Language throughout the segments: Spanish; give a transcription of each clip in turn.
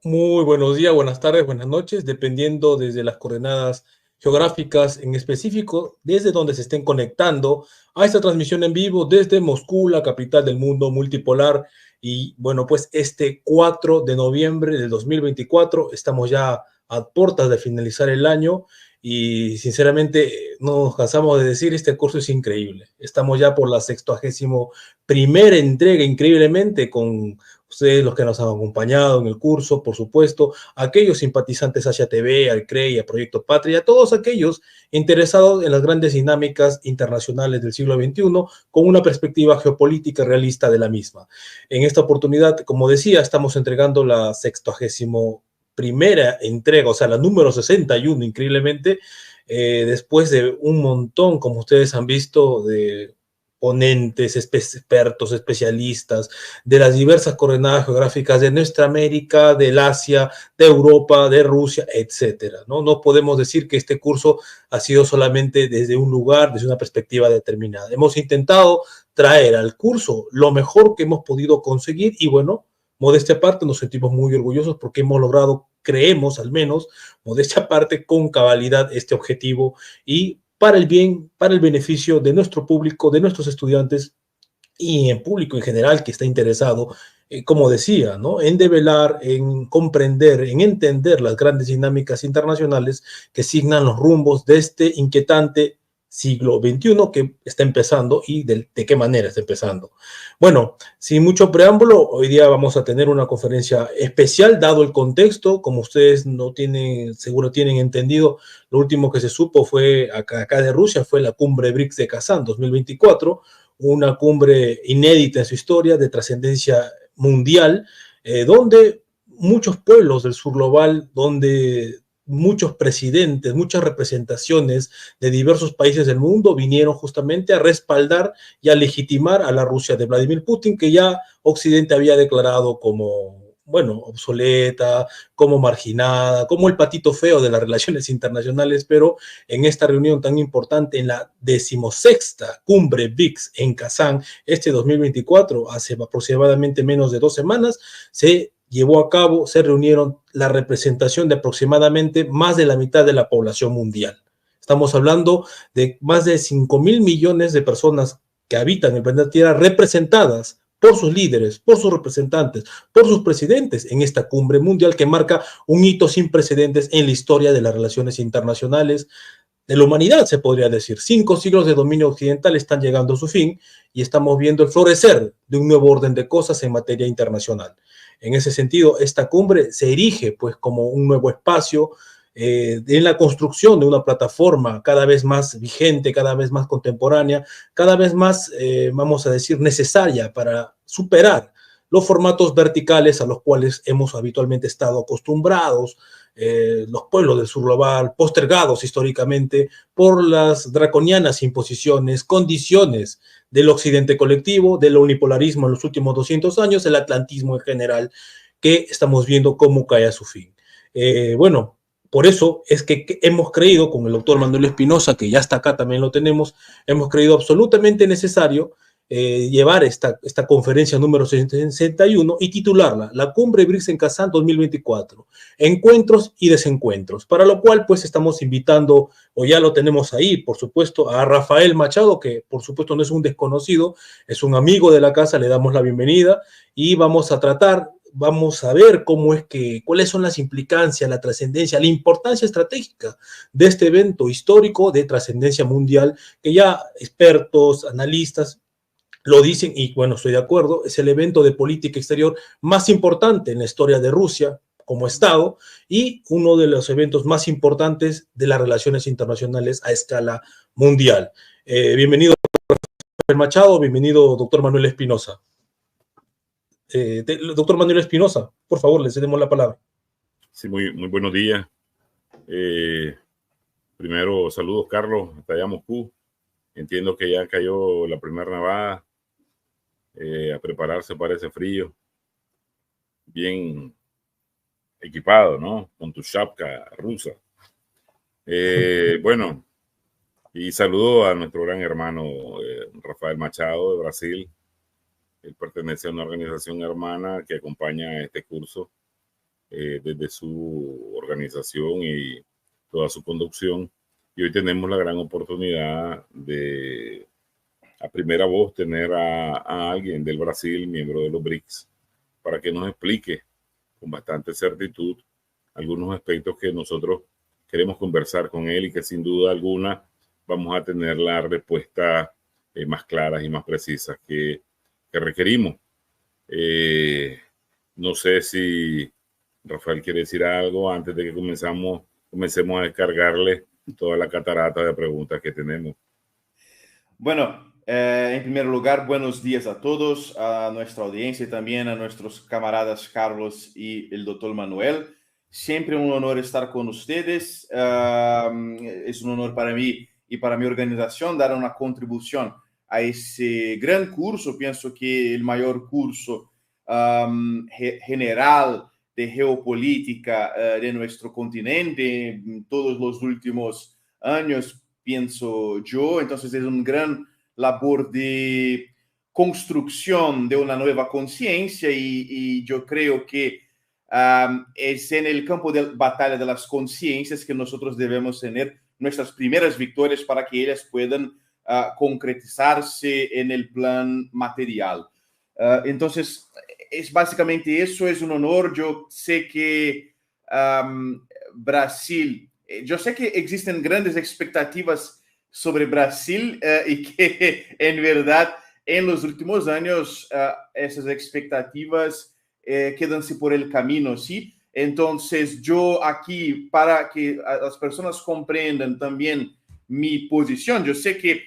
Muy buenos días, buenas tardes, buenas noches, dependiendo desde las coordenadas geográficas en específico, desde donde se estén conectando a esta transmisión en vivo desde Moscú, la capital del mundo multipolar. Y bueno, pues este 4 de noviembre de 2024 estamos ya a puertas de finalizar el año y sinceramente no nos cansamos de decir, este curso es increíble. Estamos ya por la 61ª entrega, increíblemente, con ustedes los que nos han acompañado en el curso, por supuesto, aquellos simpatizantes hacia TV, al CREI, a Proyecto Patria, todos aquellos interesados en las grandes dinámicas internacionales del siglo XXI con una perspectiva geopolítica realista de la misma. En esta oportunidad, como decía, estamos entregando la 61ª entrega, o sea, la número 61, increíblemente, después de un montón, como ustedes han visto, de ponentes, expertos, especialistas de las diversas coordenadas geográficas de nuestra América, del Asia, de Europa, de Rusia, etcétera, ¿no? No podemos decir que este curso ha sido solamente desde un lugar, desde una perspectiva determinada. Hemos intentado traer al curso lo mejor que hemos podido conseguir y bueno, modestia aparte, nos sentimos muy orgullosos porque hemos logrado, creemos al menos, modestia aparte, con cabalidad este objetivo y para el bien, para el beneficio de nuestro público, de nuestros estudiantes y en público en general que está interesado, como decía, ¿no? En develar, en comprender, en entender las grandes dinámicas internacionales que signan los rumbos de este inquietante siglo XXI que está empezando y de qué manera está empezando. Bueno, sin mucho preámbulo, hoy día vamos a tener una conferencia especial, dado el contexto, como ustedes no tienen, seguro tienen entendido, lo último que se supo fue acá de Rusia, fue la cumbre BRICS de Kazán 2024, una cumbre inédita en su historia, de trascendencia mundial, donde muchos pueblos del sur global, donde muchos presidentes, muchas representaciones de diversos países del mundo vinieron justamente a respaldar y a legitimar a la Rusia de Vladimir Putin, que ya Occidente había declarado como, bueno, obsoleta, como marginada, como el patito feo de las relaciones internacionales, pero en esta reunión tan importante, en la 16ª cumbre BRICS en Kazán, este 2024, hace aproximadamente menos de 2 semanas, se llevó a cabo, se reunieron la representación de aproximadamente más de la mitad de la población mundial. Estamos hablando de más de 5.000 millones de personas que habitan el planeta Tierra representadas por sus líderes, por sus representantes, por sus presidentes en esta cumbre mundial que marca un hito sin precedentes en la historia de las relaciones internacionales, de la humanidad, se podría decir. 5 siglos de dominio occidental están llegando a su fin y estamos viendo el florecer de un nuevo orden de cosas en materia internacional. En ese sentido, esta cumbre se erige pues como un nuevo espacio en la construcción de una plataforma cada vez más vigente, cada vez más contemporánea, cada vez más, vamos a decir, necesaria para superar los formatos verticales a los cuales hemos habitualmente estado acostumbrados, los pueblos del sur global, postergados históricamente por las draconianas imposiciones, condiciones del occidente colectivo, del unipolarismo en los últimos 200 años, el atlantismo en general, que estamos viendo cómo cae a su fin. Bueno, por eso es que hemos creído, con el doctor Manuel Espinosa, que ya está acá, también lo tenemos, hemos creído absolutamente necesario llevar esta conferencia número 61 y titularla La Cumbre BRICS en Kazán 2024, encuentros y desencuentros, para lo cual pues estamos invitando, o ya lo tenemos ahí, por supuesto, a Rafael Machado, que por supuesto no es un desconocido, es un amigo de la casa, le damos la bienvenida y vamos a tratar, vamos a ver cómo es que, cuáles son las implicancias, la trascendencia, la importancia estratégica de este evento histórico de trascendencia mundial que ya expertos, analistas lo dicen, y bueno, estoy de acuerdo, es el evento de política exterior más importante en la historia de Rusia como Estado y uno de los eventos más importantes de las relaciones internacionales a escala mundial. Bienvenido, Machado, bienvenido, doctor Manuel Espinosa. Doctor Manuel Espinosa, por favor, le cedemos la palabra. Sí, muy buenos días. Primero, saludos, Carlos, hasta allá Moscú. Entiendo que ya cayó la primera nevada. A prepararse para ese frío. Bien equipado, ¿no? Con tu chapka rusa. Bueno, y saludo a nuestro gran hermano Rafael Machado de Brasil. Él pertenece a una organización hermana que acompaña este curso desde su organización y toda su conducción. Y hoy tenemos la gran oportunidad de, a primera voz, tener a alguien del Brasil, miembro de los BRICS, para que nos explique con bastante certitud algunos aspectos que nosotros queremos conversar con él y que sin duda alguna vamos a tener la respuesta más claras y más precisas que requerimos. No sé si Rafael quiere decir algo antes de que comencemos a descargarle toda la catarata de preguntas que tenemos. Bueno, en primer lugar, buenos días a todos, a nuestra audiencia y también a nuestros camaradas Carlos y el doctor Manuel. Siempre un honor estar con ustedes. Es un honor para mí y para mi organización dar una contribución a ese gran curso. Pienso que el mayor curso general de geopolítica de nuestro continente en todos los últimos años, pienso yo. Entonces es un gran labor de construcción de una nueva conciencia y yo creo que es en el campo de batalla de las conciencias que nosotros debemos tener nuestras primeras victorias para que ellas puedan concretizarse en el plan material. Entonces, es básicamente eso, es un honor. Yo sé que Brasil, yo sé que existen grandes expectativas sobre Brasil y que en verdad en los últimos años esas expectativas quedan-se por el camino, ¿sí? Entonces yo aquí, para que las personas comprendan también mi posición, yo sé que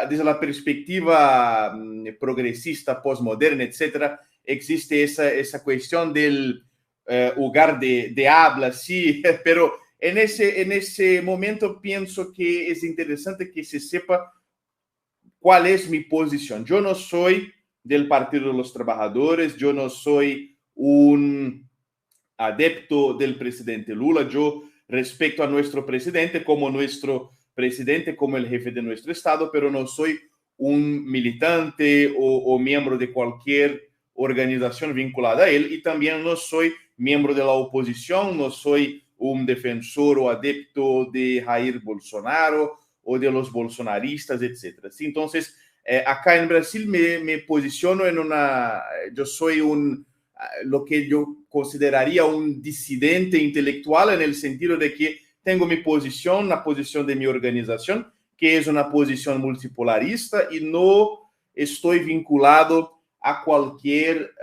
desde la perspectiva progresista, postmoderna, etcétera, existe esa cuestión del lugar de habla, sí, pero en ese momento pienso que es interesante que se sepa cuál es mi posición. Yo no soy del Partido de los Trabajadores, yo no soy un adepto del presidente Lula, yo respeto a nuestro presidente, como el jefe de nuestro estado, pero no soy un militante o miembro de cualquier organización vinculada a él, y también no soy miembro de la oposición, no soy un defensor o adepto de Jair Bolsonaro o de los bolsonaristas, etc. ¿Sí? Entonces, acá en Brasil me posiciono en yo soy lo que yo consideraría un disidente intelectual, en el sentido de que tengo mi posición, la posición de mi organización, que es una posición multipolarista, y no estoy vinculado a cualquier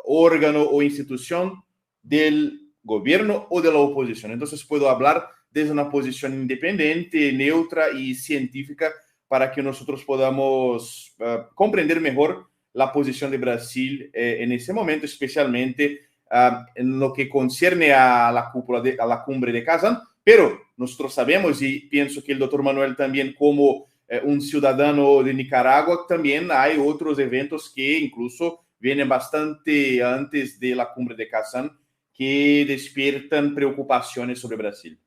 órgano o institución del gobierno o de la oposición. Entonces puedo hablar desde una posición independiente, neutra y científica, para que nosotros podamos comprender mejor la posición de Brasil en ese momento, especialmente en lo que concierne a la cumbre de Kazán. Pero nosotros sabemos, y pienso que el doctor Manuel también, como un ciudadano de Nicaragua, también hay otros eventos que incluso vienen bastante antes de la cumbre de Kazán, que despiertan preocupaciones sobre Brasil.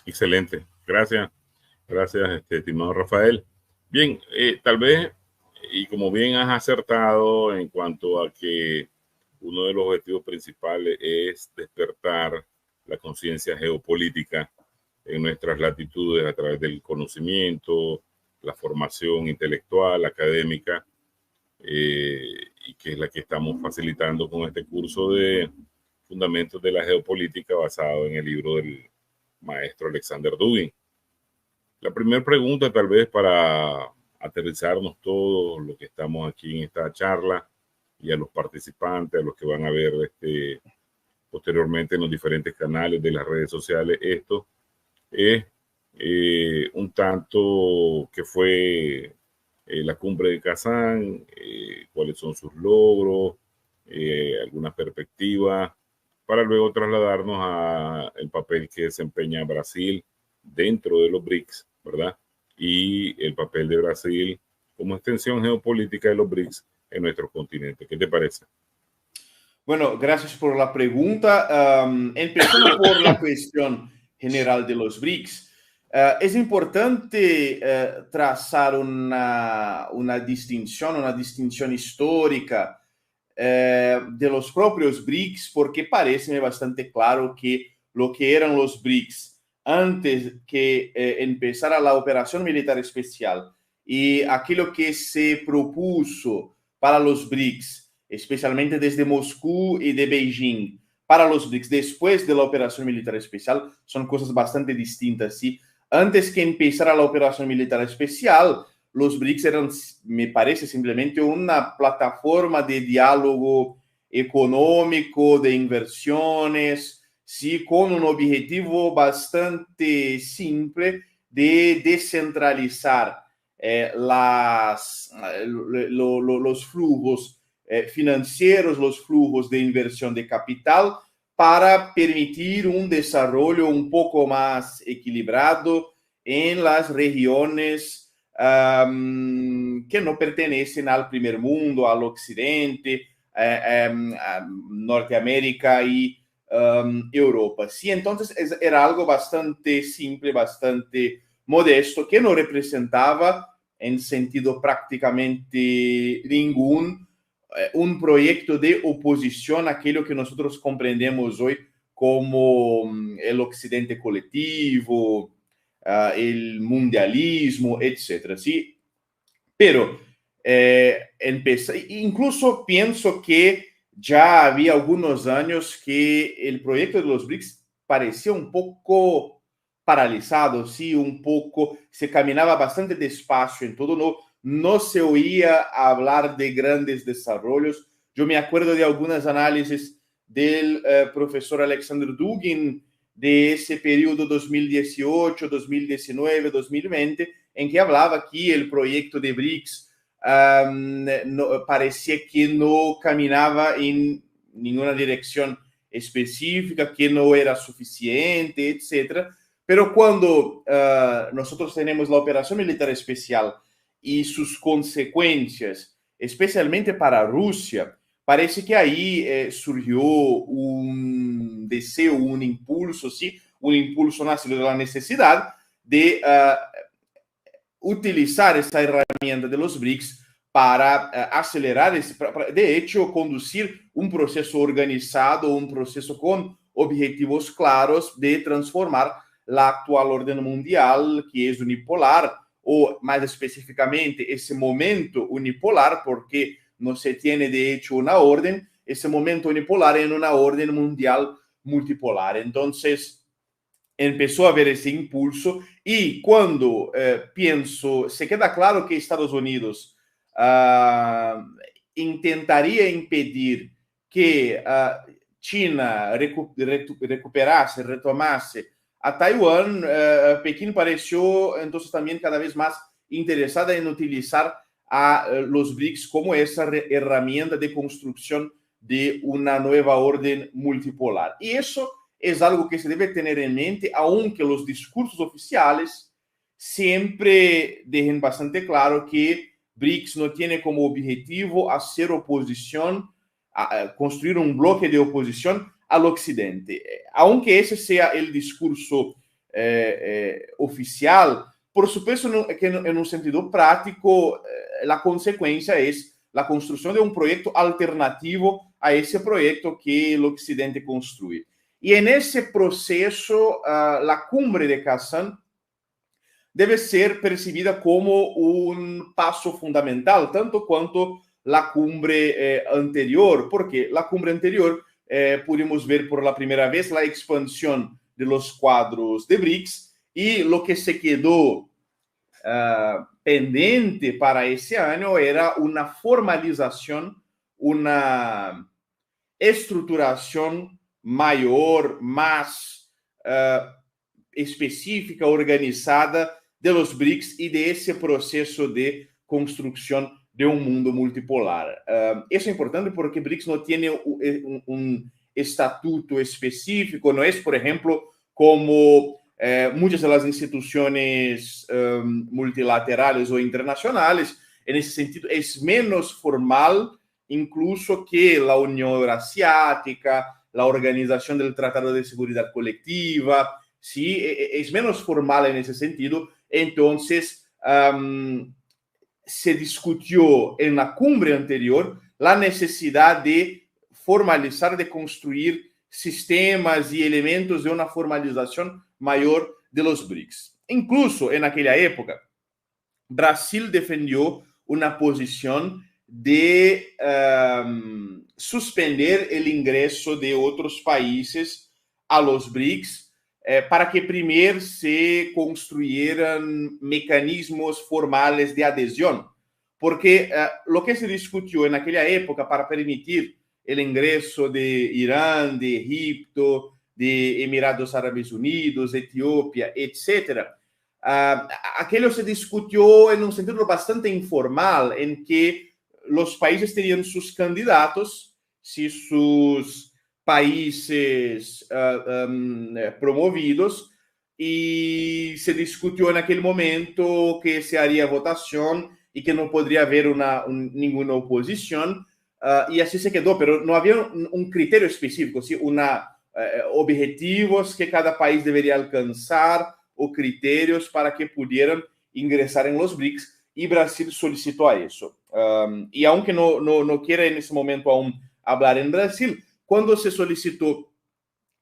Excelente. Gracias. Gracias, estimado Rafael. Bien, tal vez, y como bien has acertado en cuanto a que uno de los objetivos principales es despertar la conciencia geopolítica en nuestras latitudes a través del conocimiento, la formación intelectual, académica, y que es la que estamos facilitando con este curso de Fundamentos de la Geopolítica basado en el libro del maestro Alexander Dugin. La primera pregunta, tal vez para aterrizarnos todos los que estamos aquí en esta charla y a los participantes, a los que van a ver posteriormente en los diferentes canales de las redes sociales, esto es un tanto que fue la cumbre de Kazán, cuáles son sus logros, algunas perspectivas, para luego trasladarnos al papel que desempeña Brasil dentro de los BRICS, ¿verdad? Y el papel de Brasil como extensión geopolítica de los BRICS en nuestro continente. ¿Qué te parece? Bueno, gracias por la pregunta. Empezando por la cuestión general de los BRICS. Es importante trazar una distinción histórica de los propios BRICS, porque parece bastante claro que lo que eran los BRICS antes que empezara la operación militar especial y aquello que se propuso para los BRICS, especialmente desde Moscú y de Beijing, para los BRICS después de la operación militar especial, son cosas bastante distintas, ¿sí? Antes que empezara la operación militar especial, los BRICS eran, me parece, simplemente una plataforma de diálogo económico, de inversiones, sí, con un objetivo bastante simple de descentralizar los flujos financieros, los flujos de inversión de capital, para permitir un desarrollo un poco más equilibrado en las regiones que no pertenecen al primer mundo, al occidente, a Norteamérica y Europa. Sí, entonces era algo bastante simple, bastante modesto, que no representaba en sentido prácticamente ningún un proyecto de oposición a aquello que nosotros comprendemos hoy como el occidente colectivo, el mundialismo, etcétera, ¿sí? Pero incluso pienso que ya había algunos años que el proyecto de los BRICS parecía un poco paralizado, sí, un poco, se caminaba bastante despacio en todo, no se oía hablar de grandes desarrollos. Yo me acuerdo de algunas análisis del profesor Alexander Dugin de ese periodo 2018, 2019, 2020, en que hablaba que el proyecto de BRICS parecía que no caminaba en ninguna dirección específica, que no era suficiente, etc. Pero cuando nosotros tenemos la operación militar especial y sus consecuencias, especialmente para Rusia, parece que ahí surgió un deseo, un impulso, ¿sí? Un impulso nacido de la necesidad de utilizar esta herramienta de los BRICS para acelerar, de hecho, conducir un proceso organizado, un proceso con objetivos claros de transformar la actual orden mundial, que es unipolar, o más específicamente ese momento unipolar, porque no se tiene de hecho una orden, ese momento unipolar en una orden mundial multipolar. Entonces, empezó a haber ese impulso y cuando pienso, se queda claro que Estados Unidos intentaría impedir que China recuperase, retomase a Taiwán, Pekín pareció entonces también cada vez más interesada en utilizar a los BRICS como esa herramienta de construcción de una nueva orden multipolar. Y eso es algo que se debe tener en mente, aunque los discursos oficiales siempre dejen bastante claro que BRICS no tiene como objetivo hacer oposición, construir un bloque de oposición al occidente. Aunque ese sea el discurso oficial, por supuesto que en un sentido práctico la consecuencia es la construcción de un proyecto alternativo a ese proyecto que el occidente construye. Y en ese proceso, la cumbre de Kazán debe ser percibida como un paso fundamental, tanto cuanto la cumbre anterior, porque la cumbre anterior pudimos ver por la primera vez la expansión de los cuadros de BRICS y lo que se quedó pendiente para ese año era una formalización, una estruturación mayor, más específica, organizada de los BRICS y de ese proceso de construcción de un mundo multipolar. Eso es importante porque BRICS no tiene un estatuto específico, no es, por ejemplo, como muchas de las instituciones multilaterales o internacionales. En ese sentido, es menos formal incluso que la Unión Eurasiática, la Organización del Tratado de Seguridad Colectiva, ¿sí? Es menos formal en ese sentido. Entonces, se discutió en la cumbre anterior la necesidad de formalizar, de construir sistemas y elementos de una formalización mayor de los BRICS. Incluso en aquella época, Brasil defendió una posición de suspender el ingreso de otros países a los BRICS para que primero se construyeran mecanismos formales de adhesión. Porque lo que se discutió en aquella época para permitir el ingreso de Irán, de Egipto, de Emiratos Árabes Unidos, Etiopía, etcétera, aquello se discutió en un sentido bastante informal, en que los países tenían sus candidatos, si sus países promovidos, y se discutió en aquel momento que se haría votación y que no podría haber ninguna oposición, y así se quedó, pero no había un criterio específico, ¿sí? Objetivos que cada país debería alcanzar o criterios para que pudieran ingresar en los BRICS, y Brasil solicitó a eso. Y aunque no quiera en ese momento aún hablar en Brasil, cuando se solicitó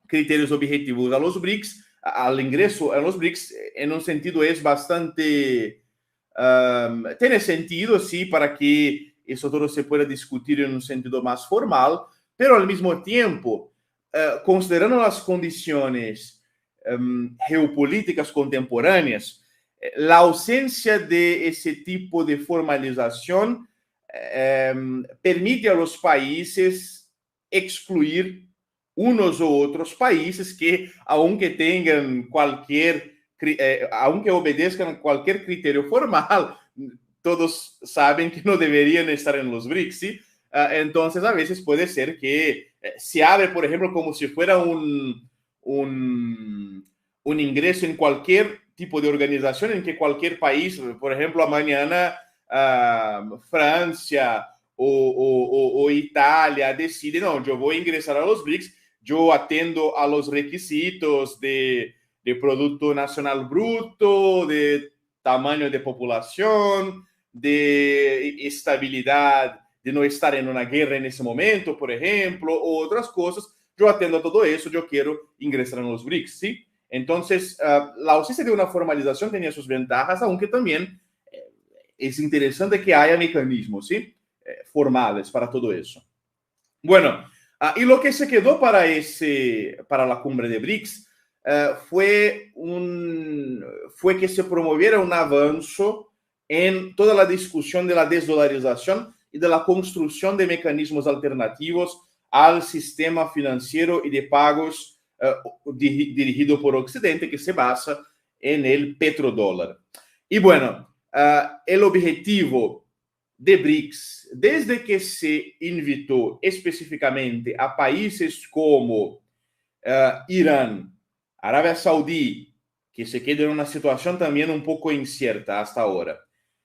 criterios objetivos a los BRICS, al ingreso a los BRICS, en un sentido es bastante... tiene sentido, sí, para que eso todo se pueda discutir en un sentido más formal, pero al mismo tiempo, considerando las condiciones geopolíticas contemporáneas, la ausencia de ese tipo de formalización permite a los países excluir unos u otros países que, aunque tengan aunque obedezcan cualquier criterio formal, todos saben que no deberían estar en los BRICS, ¿sí? Entonces, a veces puede ser que se abre, por ejemplo, como si fuera un ingreso en cualquier tipo de organización, en que cualquier país, por ejemplo, mañana Francia o Italia decide, no, yo voy a ingresar a los BRICS, yo atendo a los requisitos de Producto Nacional Bruto, de tamaño de población, de estabilidad, de no estar en una guerra en ese momento, por ejemplo, o otras cosas. Yo atendo a todo eso, yo quiero ingresar en los BRICS, ¿sí? Entonces, la ausencia de una formalización tenía sus ventajas, aunque también es interesante que haya mecanismos, ¿sí? Formales para todo eso. Bueno, y lo que se quedó para la cumbre de BRICS fue que se promoviera un avance en toda la discusión de la desdolarización y de la construcción de mecanismos alternativos al sistema financiero y de pagos dirigido por Occidente, que se basa en el petrodólar. Y bueno, el objetivo de BRICS, desde que se invitó específicamente a países como Irán, Arabia Saudí, que se queda en una situación también un poco incierta hasta ahora,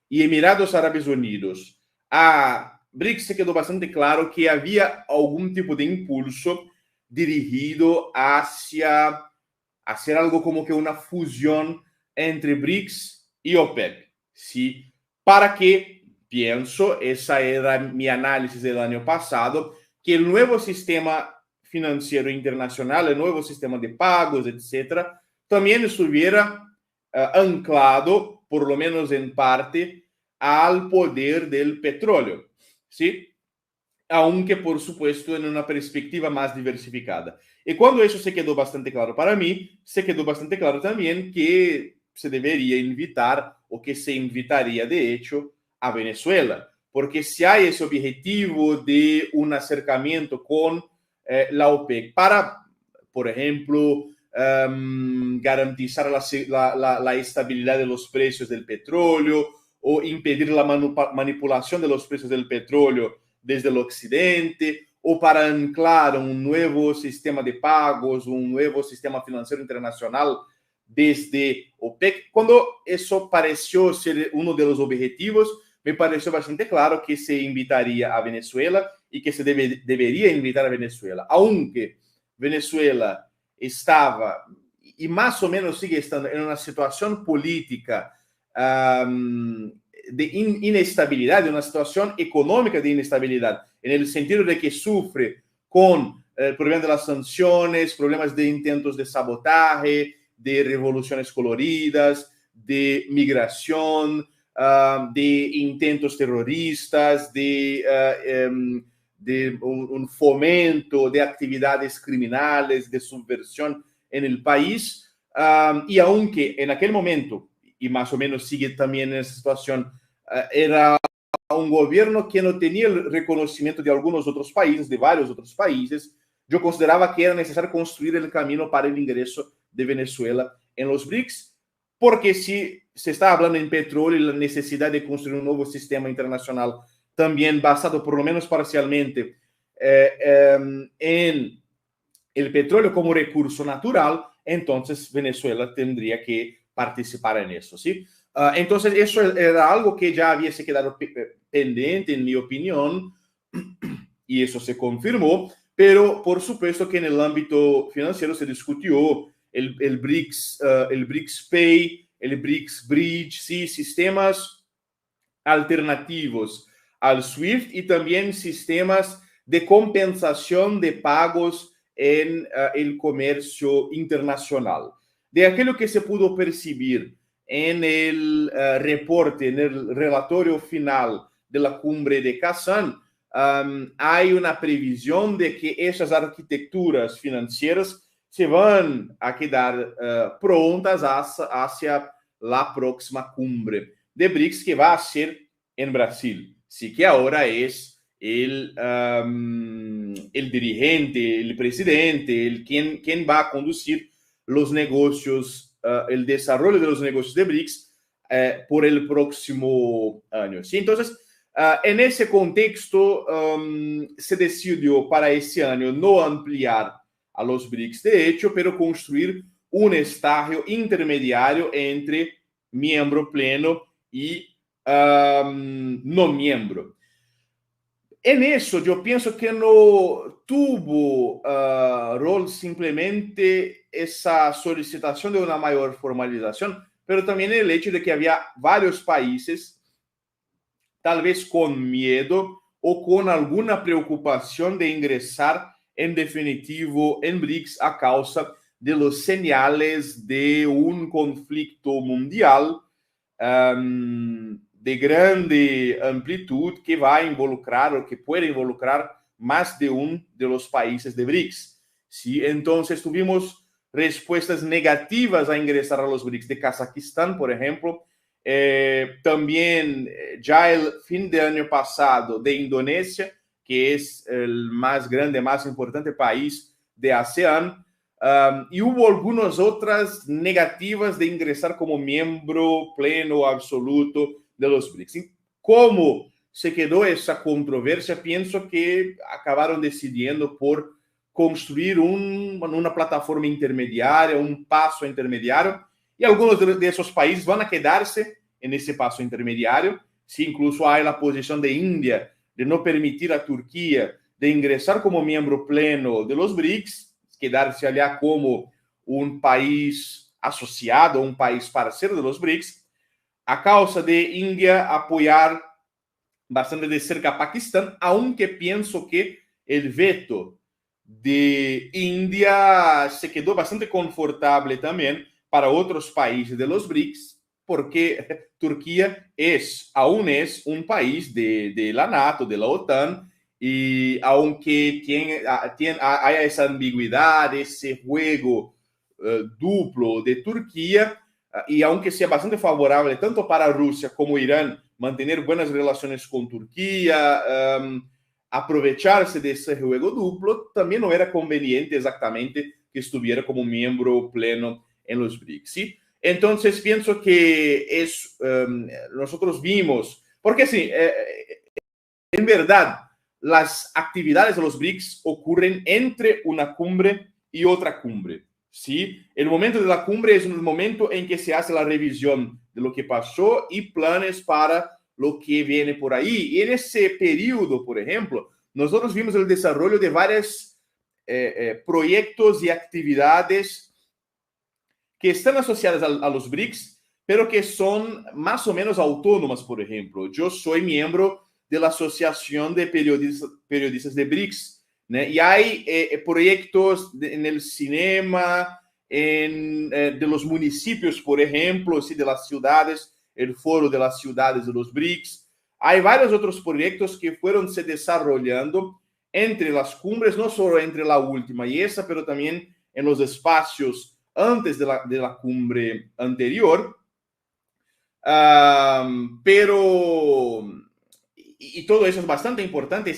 y Emiratos Árabes Unidos, a BRICS se quedó bastante claro que había algún tipo de impulso dirigido hacia hacer algo como que una fusión entre BRICS y OPEC, ¿sí? Para que, pienso, esa era mi análisis del año pasado, que el nuevo sistema financiero internacional, el nuevo sistema de pagos, etcétera, también estuviera anclado, por lo menos en parte, al poder del petróleo, ¿sí? Aunque, por supuesto, en una perspectiva más diversificada. Y cuando eso se quedó bastante claro para mí, se quedó bastante claro también que se debería invitar, o que se invitaría, de hecho, a Venezuela, porque si hay ese objetivo de un acercamiento con la OPEC para, por ejemplo, garantizar la estabilidad de los precios del petróleo o impedir la manipulación de los precios del petróleo desde el occidente, o para anclar un nuevo sistema de pagos, un nuevo sistema financiero internacional desde OPEC. Cuando eso pareció ser uno de los objetivos, me pareció bastante claro que se invitaría a Venezuela y que se debería invitar a Venezuela, aunque Venezuela estaba, y más o menos sigue estando, en una situación política inestabilidad, de una situación económica de inestabilidad, en el sentido de que sufre con el problema de las sanciones, problemas de intentos de sabotaje, de revoluciones coloridas, de migración, de intentos terroristas, de un fomento de actividades criminales, de subversión en el país. Y aunque en aquel momento, y más o menos sigue también en esa situación, era un gobierno que no tenía el reconocimiento de algunos otros países, de varios otros países, yo consideraba que era necesario construir el camino para el ingreso de Venezuela en los BRICS, porque si se está hablando en petróleo y la necesidad de construir un nuevo sistema internacional, también basado por lo menos parcialmente en el petróleo como recurso natural, entonces Venezuela tendría que participar en eso, ¿sí? Entonces eso era algo que ya había se quedado pendiente, en mi opinión, y eso se confirmó, pero por supuesto que en el ámbito financiero se discutió el BRICS Pay, el BRICS Bridge, ¿sí? Sistemas alternativos al SWIFT y también sistemas de compensación de pagos en el comercio internacional. De aquello que se pudo percibir en el reporte, en el relatorio final de la cumbre de Kazán, hay una previsión de que esas arquitecturas financieras se van a quedar prontas hacia la próxima cumbre de BRICS, que va a ser en Brasil. Sí que ahora es el dirigente, el presidente, quien va a conducir los negocios, el desarrollo de los negocios de BRICS por el próximo año. ¿Sí? Entonces, en ese contexto, se decidió para ese año no ampliar a los BRICS, de hecho, pero construir un estadio intermediario entre miembro pleno y no miembro. En eso yo pienso que no tuvo rol simplemente esa solicitación de una mayor formalización, pero también el hecho de que había varios países, tal vez con miedo o con alguna preocupación de ingresar en definitivo en BRICS a causa de los señales de un conflicto mundial de grande amplitud que va a involucrar o que puede involucrar más de uno de los países de BRICS. ¿Sí? Entonces tuvimos respuestas negativas a ingresar a los BRICS de Kazajistán, por ejemplo. También ya el fin de año pasado de Indonesia, que es el más grande, más importante país de ASEAN, y hubo algunas otras negativas de ingresar como miembro pleno absoluto de los BRICS. ¿Cómo se quedó esa controversia? Pienso que acabaron decidiendo por construir una plataforma intermediaria, un paso intermediario, y algunos de esos países van a quedarse en ese paso intermediario. Sí, incluso hay la posición de India de no permitir a Turquía de ingresar como miembro pleno de los BRICS, quedarse allá como un país asociado, un país parceiro de los BRICS, a causa de India apoyar bastante de cerca a Pakistán, aunque pienso que el veto de India se quedó bastante confortable también para otros países de los BRICS, porque Turquía aún es un país de la NATO, de la OTAN, y aunque haya esa ambigüedad, ese juego duplo de Turquía, y aunque sea bastante favorable tanto para Rusia como Irán mantener buenas relaciones con Turquía, aprovecharse de ese juego duplo, también no era conveniente exactamente que estuviera como miembro pleno en los BRICS, ¿sí? Entonces pienso que nosotros vimos, porque sí, en verdad, las actividades de los BRICS ocurren entre una cumbre y otra cumbre, ¿sí? El momento de la cumbre es un momento en que se hace la revisión de lo que pasó y planes para lo que viene por ahí. Y en ese periodo, por ejemplo, nosotros vimos el desarrollo de varios proyectos y actividades que están asociadas a los BRICS, pero que son más o menos autónomas, por ejemplo. Yo soy miembro de la Asociación de Periodistas de BRICS, ¿no? Y hay proyectos en el cinema, de los municipios, por ejemplo, ¿sí? De las ciudades, el foro de las ciudades de los BRICS. Hay varios otros proyectos que fueron se desarrollando entre las cumbres, no solo entre la última y esa, pero también en los espacios antes de la cumbre anterior. Pero, y todo eso es bastante importante,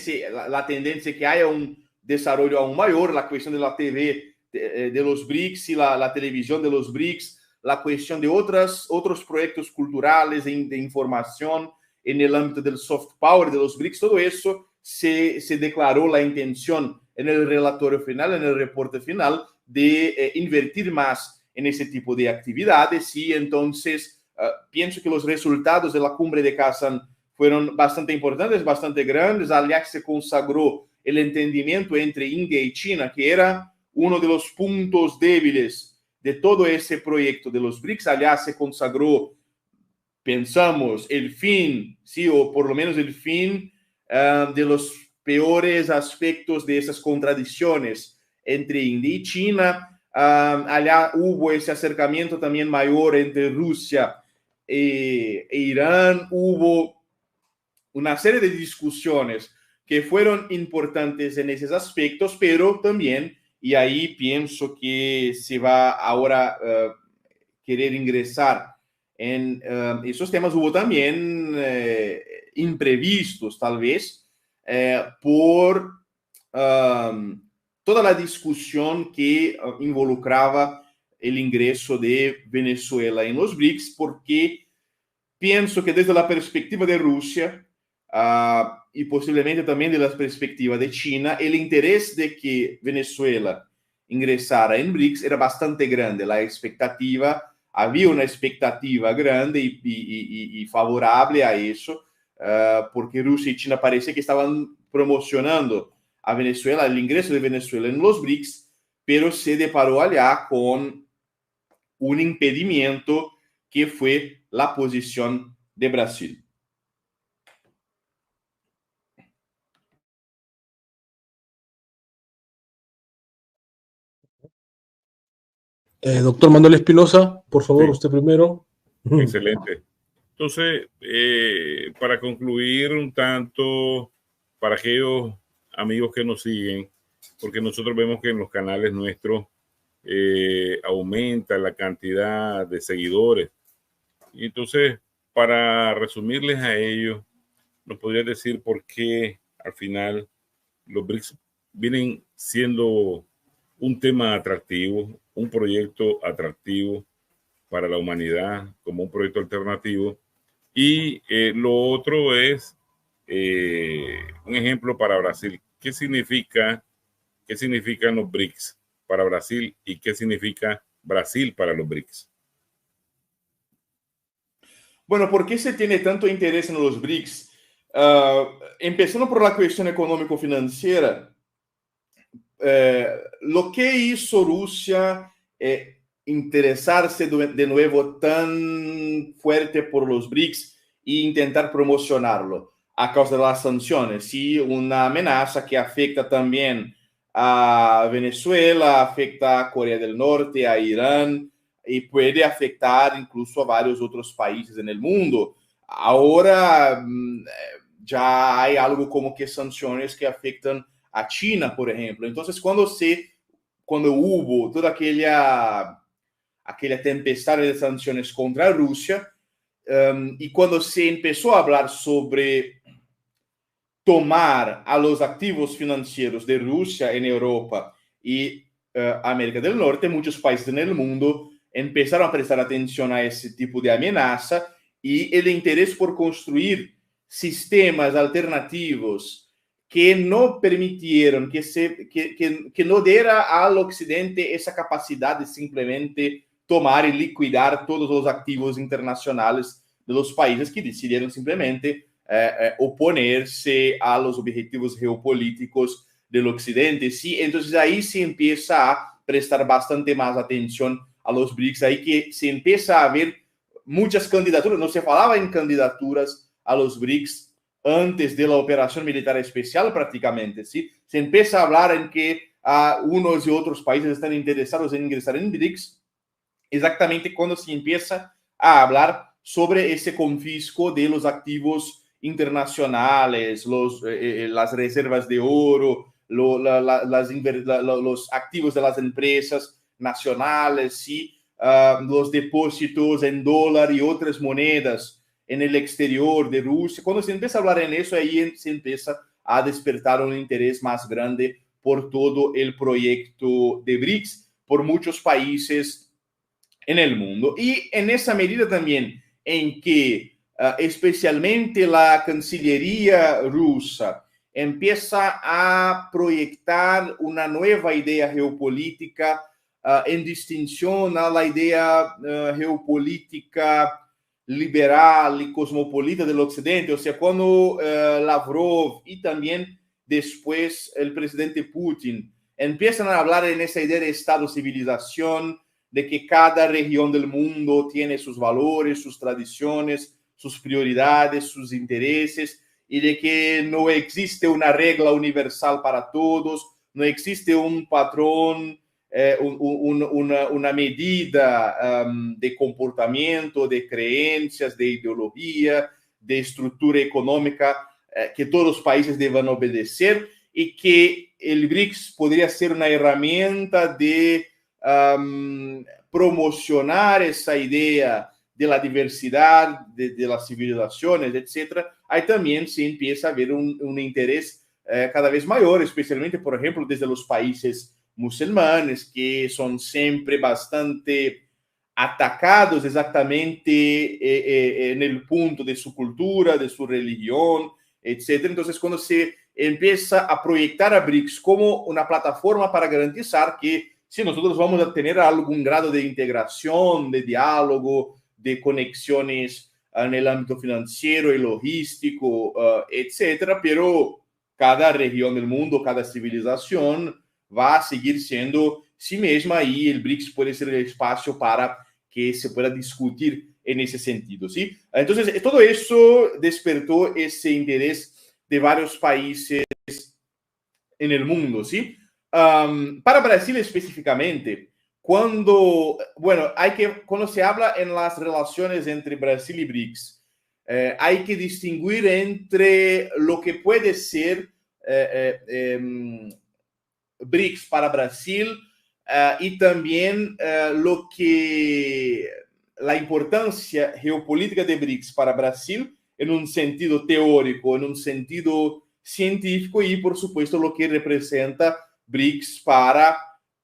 la tendencia que haya un desarrollo aún mayor, la cuestión de la TV de los BRICS y la televisión de los BRICS, la cuestión de otros proyectos culturales de información en el ámbito del soft power de los BRICS, todo eso se declaró la intención en el relatorio final, en el reporte final, de invertir más en ese tipo de actividades. Y entonces pienso que los resultados de la cumbre de Kazán fueron bastante importantes, bastante grandes. Allá se consagró el entendimiento entre India y China, que era uno de los puntos débiles de todo ese proyecto de los BRICS. Allá se consagró, pensamos, el fin, sí, o por lo menos el fin de los peores aspectos de esas contradicciones entre India y China. Allá hubo ese acercamiento también mayor entre Rusia e Irán. Hubo una serie de discusiones que fueron importantes en esos aspectos, pero también, y ahí pienso que se va ahora querer ingresar en esos temas, hubo también imprevistos, tal vez, por toda la discusión que involucraba el ingreso de Venezuela en los BRICS, porque pienso que desde la perspectiva de Rusia y posiblemente también de la perspectiva de China, el interés de que Venezuela ingresara en BRICS era bastante grande. La expectativa, había una expectativa grande y favorable a eso, porque Rusia y China parece que estaban promocionando a Venezuela, el ingreso de Venezuela en los BRICS, pero se deparó allá con un impedimento que fue la posición de Brasil. Doctor Manuel Espinosa, por favor, Sí. usted primero. Excelente. Entonces, para concluir un tanto, para aquellos amigos que nos siguen, porque nosotros vemos que en los canales nuestros aumenta la cantidad de seguidores. Y entonces, para resumirles a ellos, nos podrías decir por qué al final los BRICS vienen siendo un tema atractivo, un proyecto atractivo para la humanidad como un proyecto alternativo. Y lo otro es un ejemplo para Brasil. ¿Qué significan los BRICS para Brasil y qué significa Brasil para los BRICS? Bueno, ¿por qué se tiene tanto interés en los BRICS? Empezando por la cuestión económico-financiera, lo que hizo Rusia interesarse de nuevo tan fuerte por los BRICS e intentar promocionarlo a causa de las sanciones, sí, una amenaza que afecta también a Venezuela, afecta a Corea del Norte, a Irán, y puede afectar incluso a varios otros países en el mundo. Ahora ya hay algo como que sanciones que afectan a China, por ejemplo. Entonces, cuando hubo toda aquella tempestad de sanciones contra Rusia, y cuando se empezó a hablar sobre tomar a los activos financieros de Rusia en Europa y América del Norte, muchos países en el mundo empezaron a prestar atención a ese tipo de amenaza y el interés por construir sistemas alternativos que no permitieron, que no diera al Occidente esa capacidad de simplemente tomar y liquidar todos los activos internacionales de los países que decidieron simplemente oponerse a los objetivos geopolíticos del Occidente. Sí, entonces ahí se empieza a prestar bastante más atención a los BRICS, ahí que se empieza a ver muchas candidaturas, no se falaba en candidaturas a los BRICS antes de la operación militar especial prácticamente, ¿sí? Se empieza a hablar en que unos y otros países están interesados en ingresar en BRICS, exactamente cuando se empieza a hablar sobre ese confisco de los activos internacionales, las reservas de oro, los activos de las empresas nacionales, ¿sí? Los depósitos en dólar y otras monedas en el exterior de Rusia. Cuando se empieza a hablar en eso, ahí se empieza a despertar un interés más grande por todo el proyecto de BRICS, por muchos países en el mundo. Y en esa medida también en que especialmente la Cancillería rusa empieza a proyectar una nueva idea geopolítica en distinción a la idea geopolítica liberal y cosmopolita del Occidente. O sea, cuando Lavrov y también después el presidente Putin empiezan a hablar en esa idea de Estado-civilización, de que cada región del mundo tiene sus valores, sus tradiciones, sus prioridades, sus intereses, y de que no existe una regla universal para todos, no existe un patrón, una medida de comportamiento, de creencias, de ideología, de estructura económica que todos los países deban obedecer, y que el BRICS podría ser una herramienta de promocionar esa idea de la diversidad, de las civilizaciones, etc. Ahí también se empieza a ver un interés cada vez mayor, especialmente, por ejemplo, desde los países musulmanes, que son siempre bastante atacados exactamente en el punto de su cultura, de su religión, etc. Entonces, cuando se empieza a proyectar a BRICS como una plataforma para garantizar que si nosotros vamos a tener algún grado de integración, de diálogo, de conexiones en el ámbito financiero y logístico, etcétera, pero cada región del mundo, cada civilización va a seguir siendo sí misma, y el BRICS puede ser el espacio para que se pueda discutir en ese sentido, ¿sí? Entonces, todo eso despertó ese interés de varios países en el mundo, ¿sí? Para Brasil específicamente, cuando se habla en las relaciones entre Brasil y BRICS, hay que distinguir entre lo que puede ser BRICS para Brasil y también la importancia geopolítica de BRICS para Brasil en un sentido teórico, en un sentido científico, y por supuesto lo que representa BRICS para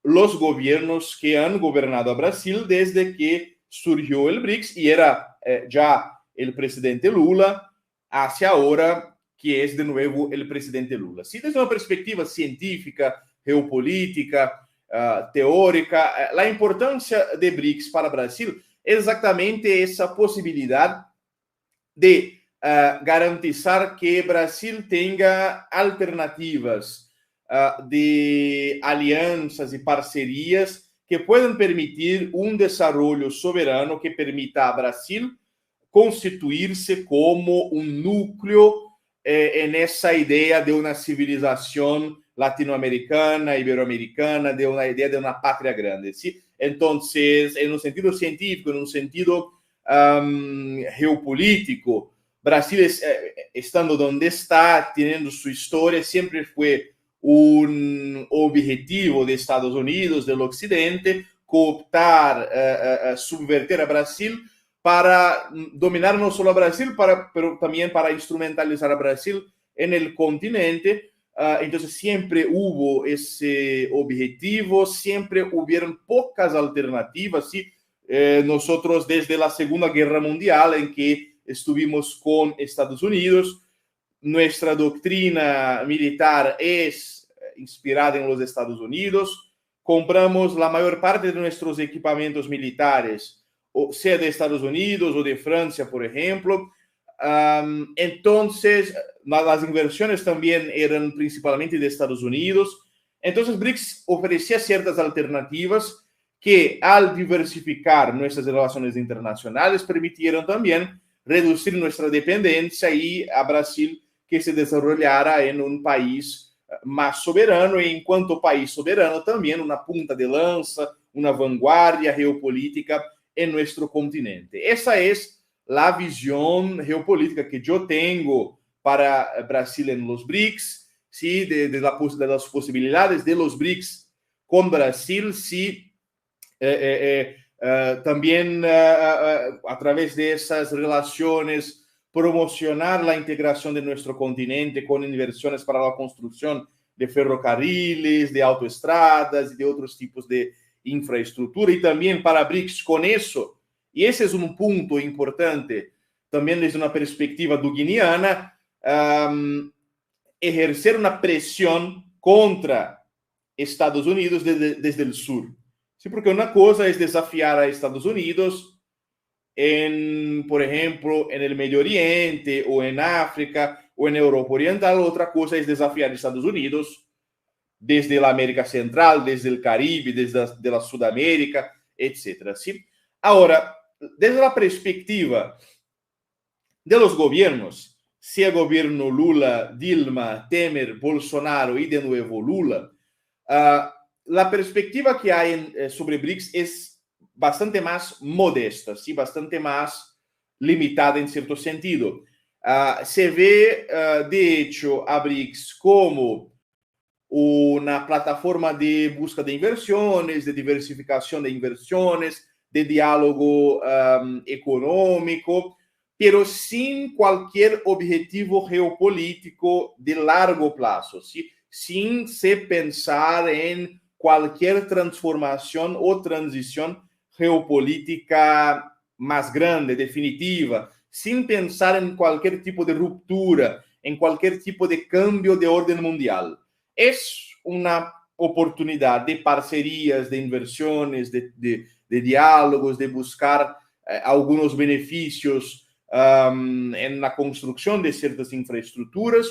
los gobiernos que han gobernado a Brasil desde que surgió el BRICS, y era ya el presidente Lula, hacia ahora que es de nuevo el presidente Lula. Sí, desde una perspectiva científica, geopolítica, teórica, la importancia de BRICS para Brasil es exactamente esa posibilidad de garantizar que Brasil tenga alternativas de alianzas y parcerias que puedan permitir un desarrollo soberano que permita a Brasil constituirse como un núcleo en esa idea de una civilización latinoamericana, iberoamericana, de una idea de una patria grande, ¿sí? Entonces, en un sentido científico, en un sentido geopolítico, Brasil, estando donde está, teniendo su historia, siempre fue un objetivo de Estados Unidos, del Occidente, cooptar, subvertir a Brasil para dominar no solo a Brasil, pero también para instrumentalizar a Brasil en el continente. Entonces siempre hubo ese objetivo, siempre hubieron pocas alternativas, ¿sí? Nosotros desde la Segunda Guerra Mundial, en que estuvimos con Estados Unidos, nuestra doctrina militar es inspirada en los Estados Unidos, compramos la mayor parte de nuestros equipamientos militares, o sea de Estados Unidos o de Francia, por ejemplo. Entonces, las inversiones también eran principalmente de Estados Unidos. Entonces, BRICS ofrecía ciertas alternativas que al diversificar nuestras relaciones internacionales permitieron también reducir nuestra dependencia y a Brasil que se desarrollara en un país más soberano y en cuanto país soberano también una punta de lanza, una vanguardia geopolítica en nuestro continente. Esa es la visión geopolítica que yo tengo para Brasil en los BRICS, ¿sí? de las posibilidades de los BRICS con Brasil, sí. También a través de esas relaciones promocionar la integración de nuestro continente con inversiones para la construcción de ferrocarriles, de autoestradas y de otros tipos de infraestructura, y también para BRICS con eso. Y ese es un punto importante, también desde una perspectiva duguiniana, ejercer una presión contra Estados Unidos desde el sur. Sí, porque una cosa es desafiar a Estados Unidos por ejemplo, en el Medio Oriente o en África o en Europa Oriental. Otra cosa es desafiar a Estados Unidos desde la América Central, desde el Caribe, desde la Sudamérica, etc. ¿Sí? Ahora, desde la perspectiva de los gobiernos, sea gobierno Lula, Dilma, Temer, Bolsonaro y de nuevo Lula, la perspectiva que hay sobre BRICS es bastante más modesta, ¿sí? Bastante más limitada en cierto sentido. Se ve, de hecho, a BRICS como una plataforma de búsqueda de inversiones, de diversificación de inversiones, de diálogo económico, pero sin cualquier objetivo geopolítico de largo plazo, ¿sí? Sin se pensar en cualquier transformación o transición geopolítica más grande, definitiva, sin pensar en cualquier tipo de ruptura, en cualquier tipo de cambio de orden mundial. Es una oportunidad de parcerías, de inversiones, de diálogos, de buscar algunos beneficios en la construcción de ciertas infraestructuras,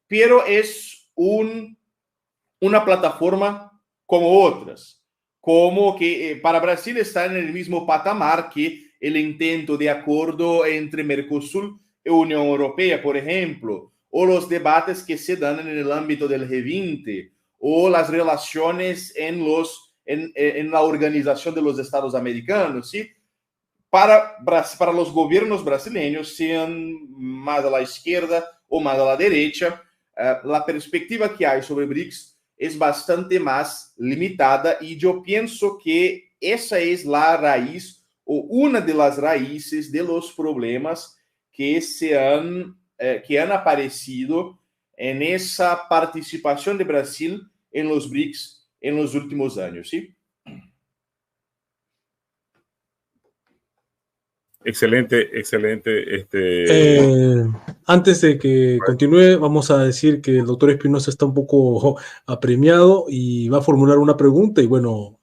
pero es una plataforma como otras, como que para Brasil está en el mismo patamar que el intento de acuerdo entre Mercosur y Unión Europea, por ejemplo, o los debates que se dan en el ámbito del G20, o las relaciones en la Organización de los Estados Americanos, ¿sí? Para los gobiernos brasileños, sean más a la izquierda o más a la derecha, la perspectiva que hay sobre BRICS es bastante más limitada, y yo pienso que esa es la raíz o una de las raíces de los problemas que han aparecido en esa participación de Brasil en los BRICS en los últimos años, ¿sí? Excelente, excelente. Antes de que continúe, vamos a decir que el doctor Espinosa está un poco apremiado y va a formular una pregunta y bueno,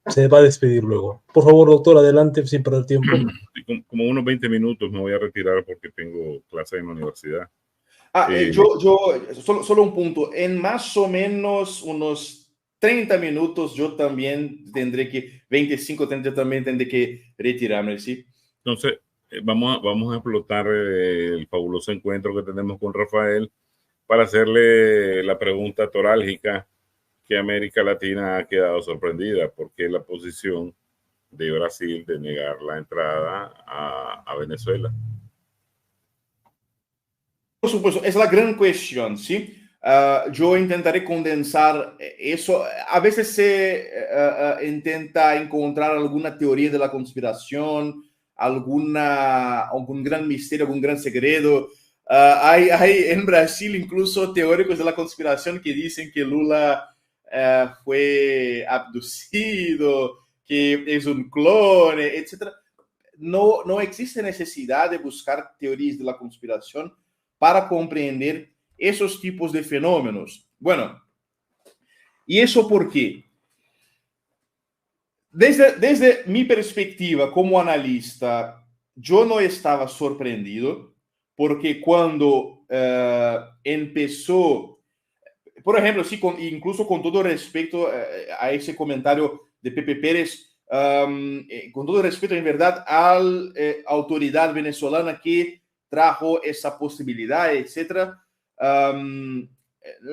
se va a despedir luego. Por favor, doctor, adelante sin perder tiempo. Como unos 20 minutos me voy a retirar porque tengo clase en la universidad. Solo un punto. En más o menos unos 30 minutos yo también tendré que, 25, 30 también tendré que retirarme, ¿sí? Entonces, vamos a explotar el fabuloso encuentro que tenemos con Rafael para hacerle la pregunta torálgica que América Latina ha quedado sorprendida, porque la posición de Brasil de negar la entrada a Venezuela. Por supuesto, es la gran cuestión, ¿sí? Yo intentaré condensar eso. A veces se intenta encontrar alguna teoría de la conspiración, algún gran misterio, algún gran segredo. Hay en Brasil incluso teóricos de la conspiración que dicen que Lula fue abducido, que es un clon, etc. No existe necesidad de buscar teorías de la conspiración para comprender esos tipos de fenómenos. Bueno, ¿y eso por qué? Desde mi perspectiva como analista, yo no estaba sorprendido, porque cuando empezó, por ejemplo, sí, incluso con todo respecto a ese comentario de Pepe Pérez, con todo respeto, en verdad, a la autoridad venezolana que trajo esa posibilidad, etc.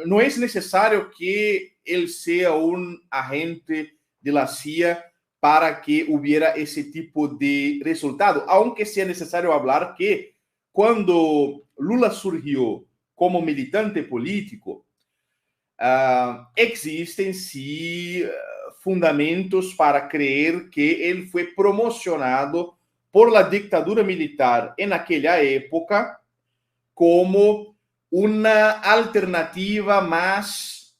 No es necesario que él sea un agente de la CIA para que hubiera ese tipo de resultado, aunque sea necesario hablar que cuando Lula surgió como militante político, existen sí fundamentos para creer que él fue promocionado por la dictadura militar en aquella época como una alternativa más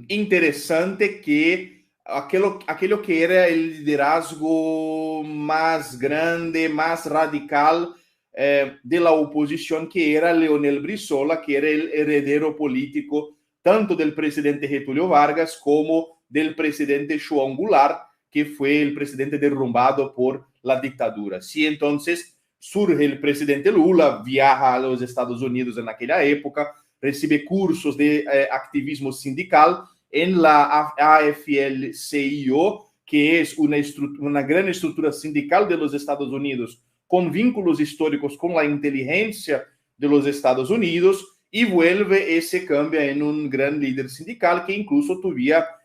interesante que aquello que era el liderazgo más grande, más radical de la oposición, que era Leonel Brizola, que era el heredero político tanto del presidente Getúlio Vargas como del presidente João Goulart, que fue el presidente derrumbado por la dictadura. Sí, entonces surge el presidente Lula, viaja a los Estados Unidos en aquella época, recibe cursos de activismo sindical en la AFL-CIO, que es una gran estructura sindical de los Estados Unidos, con vínculos históricos con la inteligencia de los Estados Unidos, y vuelve y se cambia en un gran líder sindical que incluso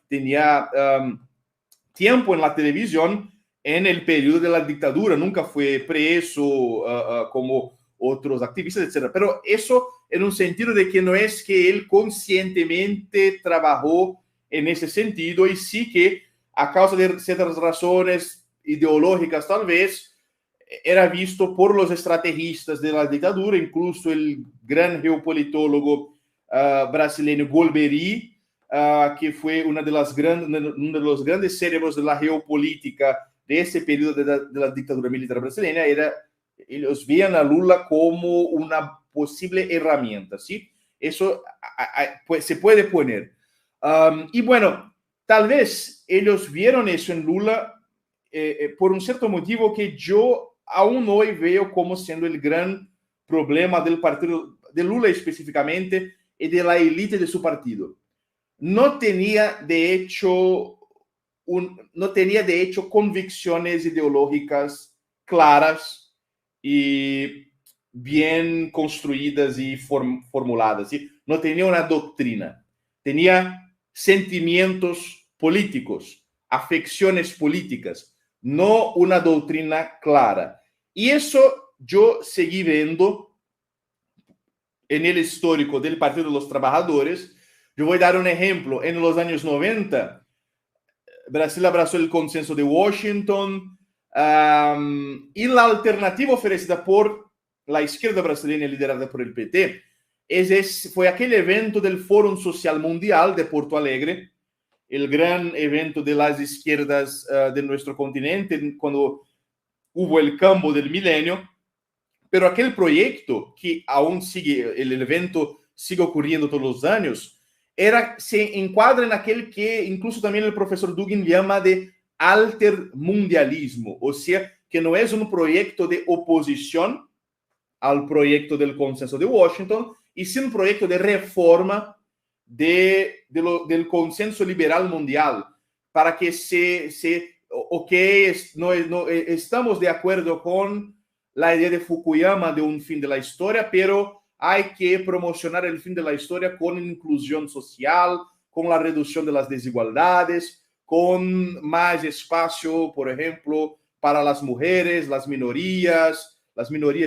tenía tiempo en la televisión en el periodo de la dictadura, nunca fue preso como otros activistas, etc. Pero eso en un sentido de que no es que él conscientemente trabajó en ese sentido, y sí que a causa de ciertas razones ideológicas tal vez, era visto por los estrategistas de la dictadura, incluso el gran geopolitólogo brasileño Golbery, que fue uno de los grandes cerebros de la geopolítica de ese periodo de la dictadura militar brasileña. Ellos veían a Lula como una posible herramienta, ¿sí? Eso pues, se puede poner. Y bueno, tal vez ellos vieron eso en Lula por un cierto motivo que yo aún hoy veo como siendo el gran problema del partido, de Lula específicamente, y de la élite de su partido. No tenía de hecho convicciones ideológicas claras y bien construidas y formuladas, ¿sí? No tenía una doctrina, tenía sentimientos políticos, afecciones políticas, no una doctrina clara. Y eso yo seguí viendo en el histórico del Partido de los Trabajadores. Yo voy a dar un ejemplo. En los años 90, Brasil abrazó el consenso de Washington, y la alternativa ofrecida por la izquierda brasileña liderada por el PT fue aquel evento del Fórum Social Mundial de Porto Alegre, el gran evento de las izquierdas de nuestro continente, cuando hubo el cambio del milenio. Pero aquel proyecto, que aún sigue, el evento sigue ocurriendo todos los años, se encuadra en aquel que incluso también el profesor Dugin llama de altermundialismo, o sea, que no es un proyecto de oposición al proyecto del consenso de Washington, y sí un proyecto de reforma del consenso liberal mundial, para que estamos de acuerdo con la idea de Fukuyama de un fin de la historia, pero hay que promocionar el fin de la historia con inclusión social, con la reducción de las desigualdades, con más espacio, por ejemplo, para las mujeres, las minorías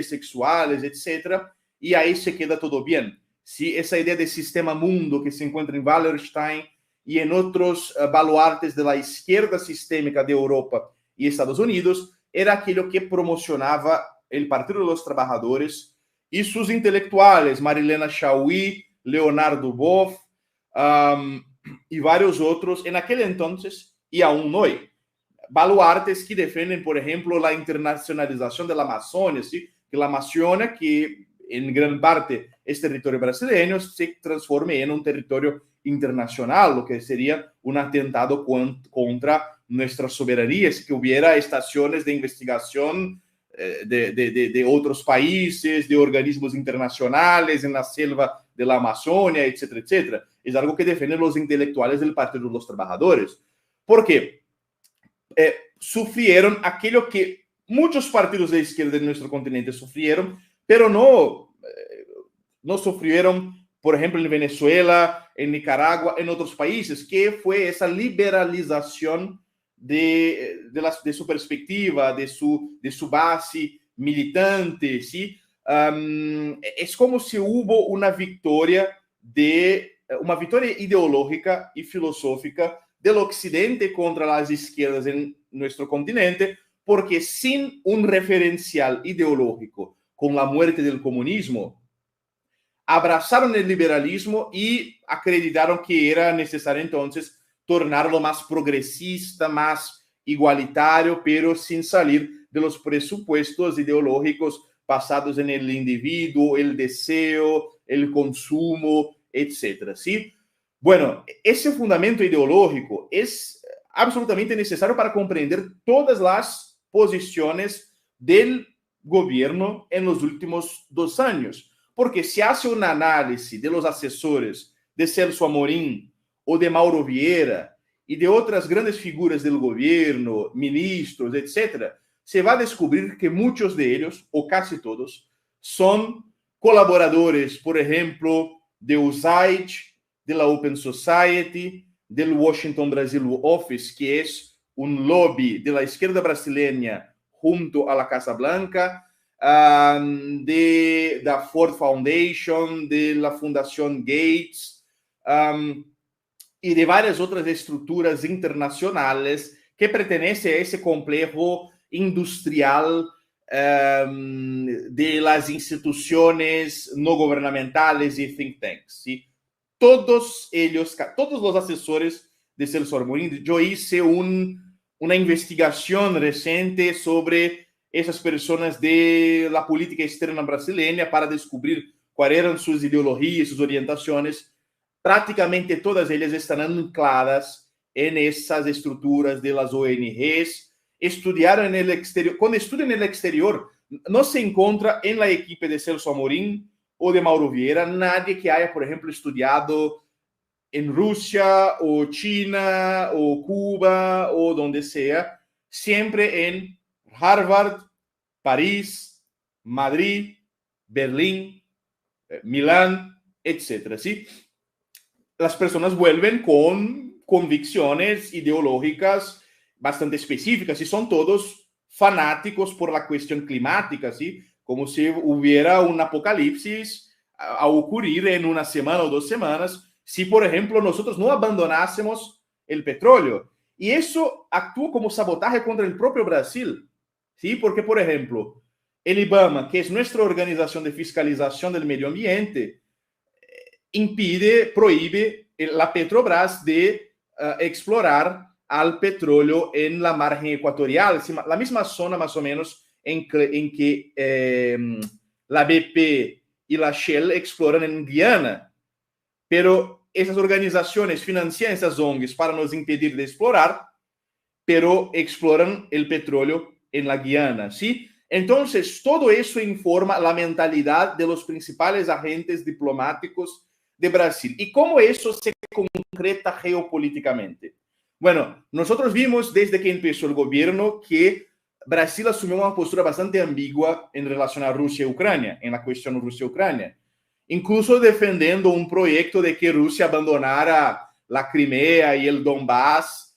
sexuales, etc. Y ahí se queda todo bien. Sí, esa idea de sistema mundo que se encuentra en Wallerstein y en otros baluartes de la izquierda sistémica de Europa y Estados Unidos era aquello que promocionaba el Partido de los Trabajadores y sus intelectuales, Marilena Chauí, Leonardo Boff, y varios otros en aquel entonces y aún hoy. Baluartes que defienden, por ejemplo, la internacionalización de la Amazonia, ¿sí? Que la Amazonia, que en gran parte es territorio brasileño, se transforme en un territorio internacional, lo que sería un atentado contra nuestra soberanía, si que hubiera estaciones de investigación de otros países, de organismos internacionales, en la selva de la Amazonia, etcétera, etcétera. Es algo que defienden los intelectuales del Partido de los Trabajadores. ¿Por qué? Sufrieron aquello que muchos partidos de izquierda en nuestro continente sufrieron, pero no sufrieron, por ejemplo, en Venezuela, en Nicaragua, en otros países, que fue esa liberalización de su perspectiva, de su base militante, ¿sí? Es como si hubo una victoria ideológica y filosófica del occidente contra las izquierdas en nuestro continente, porque sin un referencial ideológico con la muerte del comunismo, abrazaron el liberalismo y acreditaron que era necesario entonces tornarlo más progresista, más igualitario, pero sin salir de los presupuestos ideológicos basados en el individuo, el deseo, el consumo, etcétera, ¿sí? Bueno, ese fundamento ideológico es absolutamente necesario para comprender todas las posiciones del gobierno en los últimos 2 años. Porque se hace un análisis de los asesores de Celso Amorim o de Mauro Vieira y de otras grandes figuras del gobierno, ministros, etcétera, se va a descubrir que muchos de ellos, o casi todos, son colaboradores, por ejemplo, de USAID, de la Open Society, del Washington Brazil Office, que es un lobby de la izquierda brasileña junto a la Casa Blanca, de la Ford Foundation, de la Fundación Gates, y de varias otras estructuras internacionales que pertenecen a ese complejo industrial de las instituciones no gubernamentales y think tanks, ¿sí? Todos ellos, todos los asesores de Celso Amorim, yo hice una investigación reciente sobre esas personas de la política externa brasileña para descubrir cuáles eran sus ideologías, sus orientaciones. Prácticamente todas ellas están ancladas en esas estructuras de las ONGs. Estudiaron en el exterior. Cuando estudian en el exterior, no se encuentra en la equipe de Celso Amorim o de Mauro Vieira nadie que haya, por ejemplo, estudiado en Rusia o China o Cuba o donde sea, siempre en Harvard, París, Madrid, Berlín, Milán, etcétera, ¿sí? Las personas vuelven con convicciones ideológicas bastante específicas y son todos fanáticos por la cuestión climática, ¿sí? Como si hubiera un apocalipsis a ocurrir en una semana o 2 semanas si, por ejemplo, nosotros no abandonásemos el petróleo. Y eso actúa como sabotaje contra el propio Brasil, ¿sí? Porque, por ejemplo, el IBAMA, que es nuestra organización de fiscalización del medio ambiente, prohíbe la Petrobras de explorar al petróleo en la margen ecuatorial, la misma zona más o menos en que la BP y la Shell exploran en Guiana. Pero esas organizaciones financian esas ONGs para nos impedir de explorar, pero exploran el petróleo en la Guiana, ¿sí? Entonces, todo eso informa la mentalidad de los principales agentes diplomáticos de Brasil. ¿Y cómo eso se concreta geopolíticamente? Bueno, nosotros vimos desde que empezó el gobierno que Brasil asumió una postura bastante ambigua en relación a Rusia y Ucrania, en la cuestión Rusia-Ucrania, incluso defendiendo un proyecto de que Rusia abandonara la Crimea y el Donbass,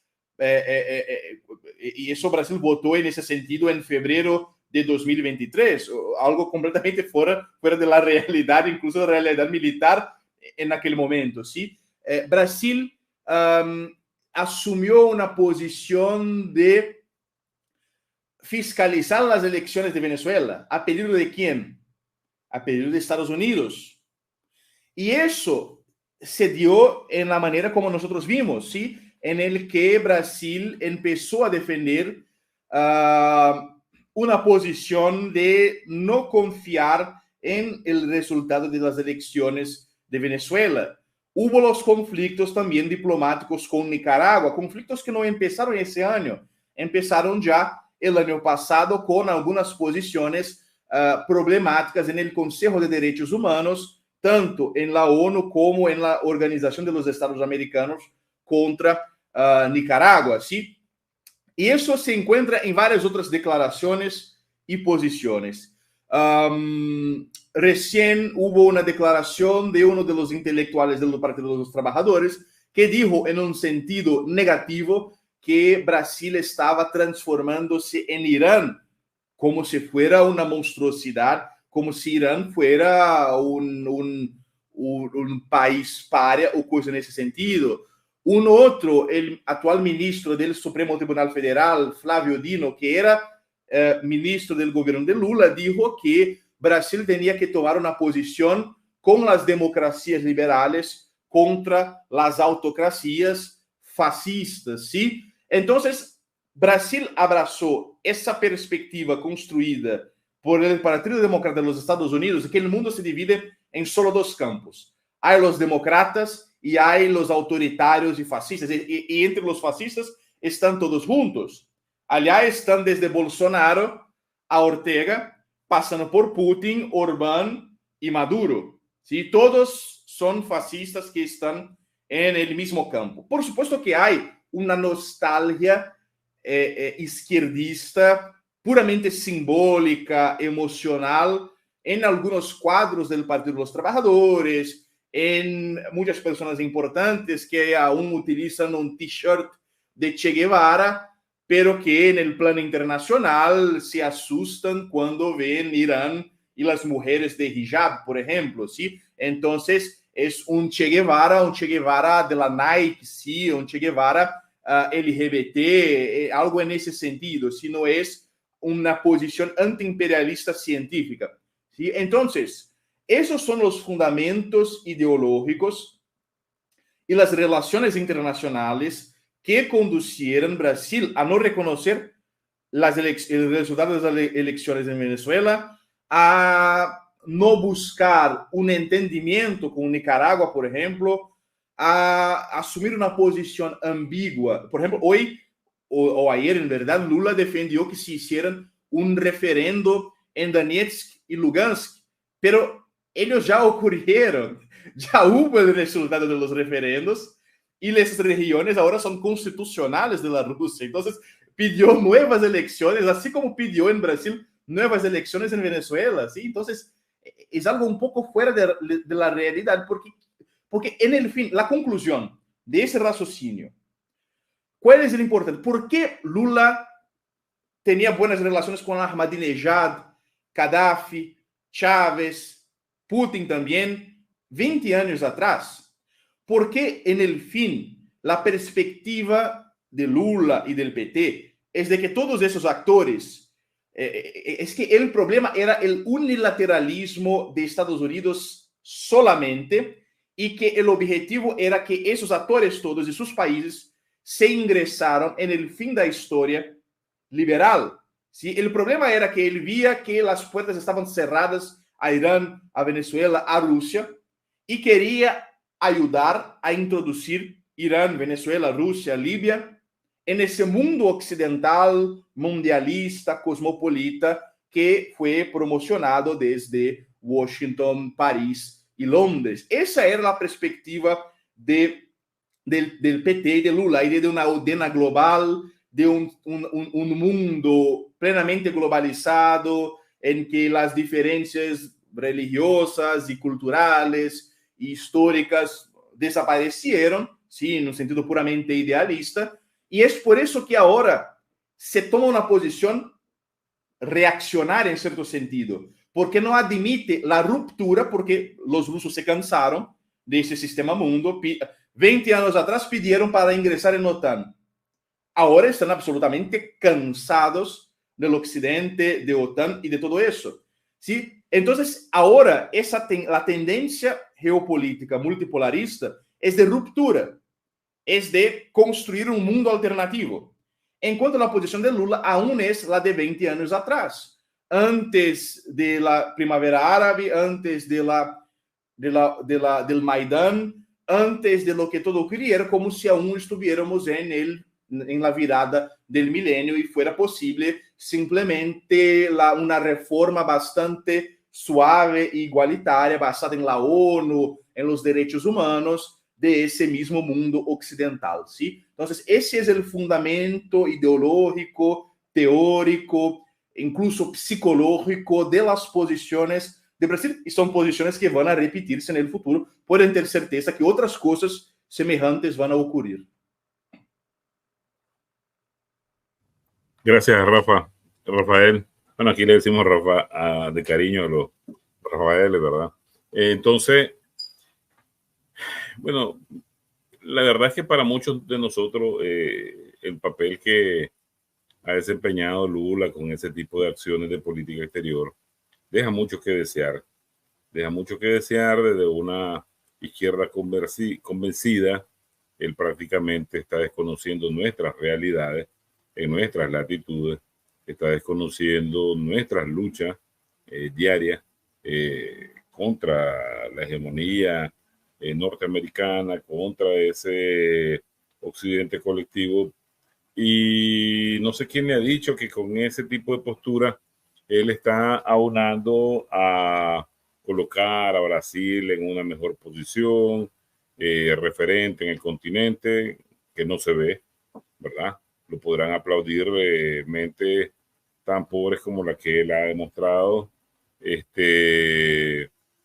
y eso Brasil votó en ese sentido en febrero de 2023, algo completamente fuera de la realidad, incluso de la realidad militar en aquel momento, ¿sí? Brasil asumió una posición de fiscalizar las elecciones de Venezuela. ¿A pedido de quién? A pedido de Estados Unidos. Y eso se dio en la manera como nosotros vimos, ¿sí? En el que Brasil empezó a defender una posición de no confiar en el resultado de las elecciones de Venezuela. Hubo los conflictos también diplomáticos con Nicaragua, conflictos que no empezaron ese año, empezaron ya el año pasado con algunas posiciones problemáticas en el Consejo de Derechos Humanos, tanto en la ONU como en la Organización de los Estados Americanos contra Nicaragua, ¿sí? Y eso se encuentra en varias otras declaraciones y posiciones. Recién hubo una declaración de uno de los intelectuales del Partido de los Trabajadores que dijo en un sentido negativo que Brasil estaba transformándose en Irán, como si fuera una monstruosidad, como si Irán fuera un país paria o cosa en ese sentido. Un otro, el actual ministro del Supremo Tribunal Federal, Flávio Dino, que era ministro del gobierno de Lula, dijo que Brasil tenía que tomar una posición con las democracias liberales contra las autocracias fascistas, ¿sí? Entonces, Brasil abrazó esa perspectiva construida por el Partido Demócrata de los Estados Unidos, que el mundo se divide en solo dos campos. Hay los demócratas y hay los autoritarios y fascistas. Y entre los fascistas están todos juntos. Allá están desde Bolsonaro a Ortega, pasando por Putin, Orbán y Maduro. ¿Sí? Todos son fascistas que están en el mismo campo. Por supuesto que hay una nostalgia izquierdista puramente simbólica, emocional, en algunos cuadros del Partido de los Trabajadores, en muchas personas importantes que aún utilizan un t-shirt de Che Guevara, pero que en el plano internacional se asustan cuando ven Irán y las mujeres de hijab, por ejemplo, ¿sí? Entonces, es un Che Guevara de la Nike, sí, un Che Guevara LGBT, algo en ese sentido, si no es una posición antiimperialista científica, ¿sí? Entonces, esos son los fundamentos ideológicos y las relaciones internacionales que conducieron a Brasil a no reconocer el resultado de las elecciones en Venezuela, a no buscar un entendimiento con Nicaragua, por ejemplo, a asumir una posición ambigua. Por ejemplo, hoy o ayer, en verdad, Lula defendió que se hicieran un referendo en Donetsk y Lugansk, pero ellos ya ocurrieron, ya hubo el resultado de los referendos y las regiones ahora son constitucionales de la Rusia. Entonces, pidió nuevas elecciones, así como pidió en Brasil nuevas elecciones en Venezuela, ¿sí? Entonces, es algo un poco fuera de la realidad, porque en el fin, la conclusión de ese raciocinio, ¿cuál es el importante? ¿Por qué Lula tenía buenas relaciones con Ahmadinejad, Gaddafi, Chávez, Putin también, 20 años atrás? Porque en el fin, la perspectiva de Lula y del PT es de que todos esos actores, es que el problema era el unilateralismo de Estados Unidos solamente, y que el objetivo era que esos actores todos y sus países se ingresaron en el fin de la historia liberal. ¿Sí? El problema era que él veía que las puertas estaban cerradas a Irán, a Venezuela, a Rusia, y quería ayudar a introducir Irán, Venezuela, Rusia, Libia en ese mundo occidental, mundialista, cosmopolita, que fue promocionado desde Washington, París y Londres. Esa era la perspectiva del PT y de Lula, y de una ordena global, de un mundo plenamente globalizado, en que las diferencias religiosas y culturales y históricas desaparecieron, ¿sí? En un sentido puramente idealista, y es por eso que ahora se toma una posición reaccionaria en cierto sentido, porque no admite la ruptura, porque los rusos se cansaron de ese sistema mundo. 20 años atrás pidieron para ingresar en OTAN. Ahora están absolutamente cansados del occidente, de OTAN y de todo eso, ¿sí? Entonces, ahora la tendencia geopolítica multipolarista es de ruptura, es de construir un mundo alternativo. En cuanto a la posición de Lula, aún es la de 20 años atrás, antes de la primavera árabe, antes del Maidán, antes de lo que todo ocurriera, como si aún estuviéramos en el en la virada del milenio y fuera posible simplemente una reforma bastante suave e igualitaria basada en la ONU, en los derechos humanos de ese mismo mundo occidental, ¿sí? Entonces, ese es el fundamento ideológico, teórico, incluso psicológico de las posiciones de Brasil, y son posiciones que van a repetirse en el futuro. Pueden tener certeza que otras cosas semejantes van a ocurrir. Gracias, Rafael. Bueno, aquí le decimos Rafa de cariño a los Rafaeles, ¿verdad? Entonces, bueno, la verdad es que para muchos de nosotros el papel que ha desempeñado Lula con ese tipo de acciones de política exterior deja mucho que desear. Deja mucho que desear desde una izquierda convencida. Él prácticamente está desconociendo nuestras realidades, en nuestras latitudes, está desconociendo nuestras luchas diarias contra la hegemonía norteamericana, contra ese occidente colectivo. Y no sé quién le ha dicho que con ese tipo de postura él está aunando a colocar a Brasil en una mejor posición, referente en el continente, que no se ve, ¿verdad? Lo podrán aplaudir de mentes tan pobres como la que él ha demostrado.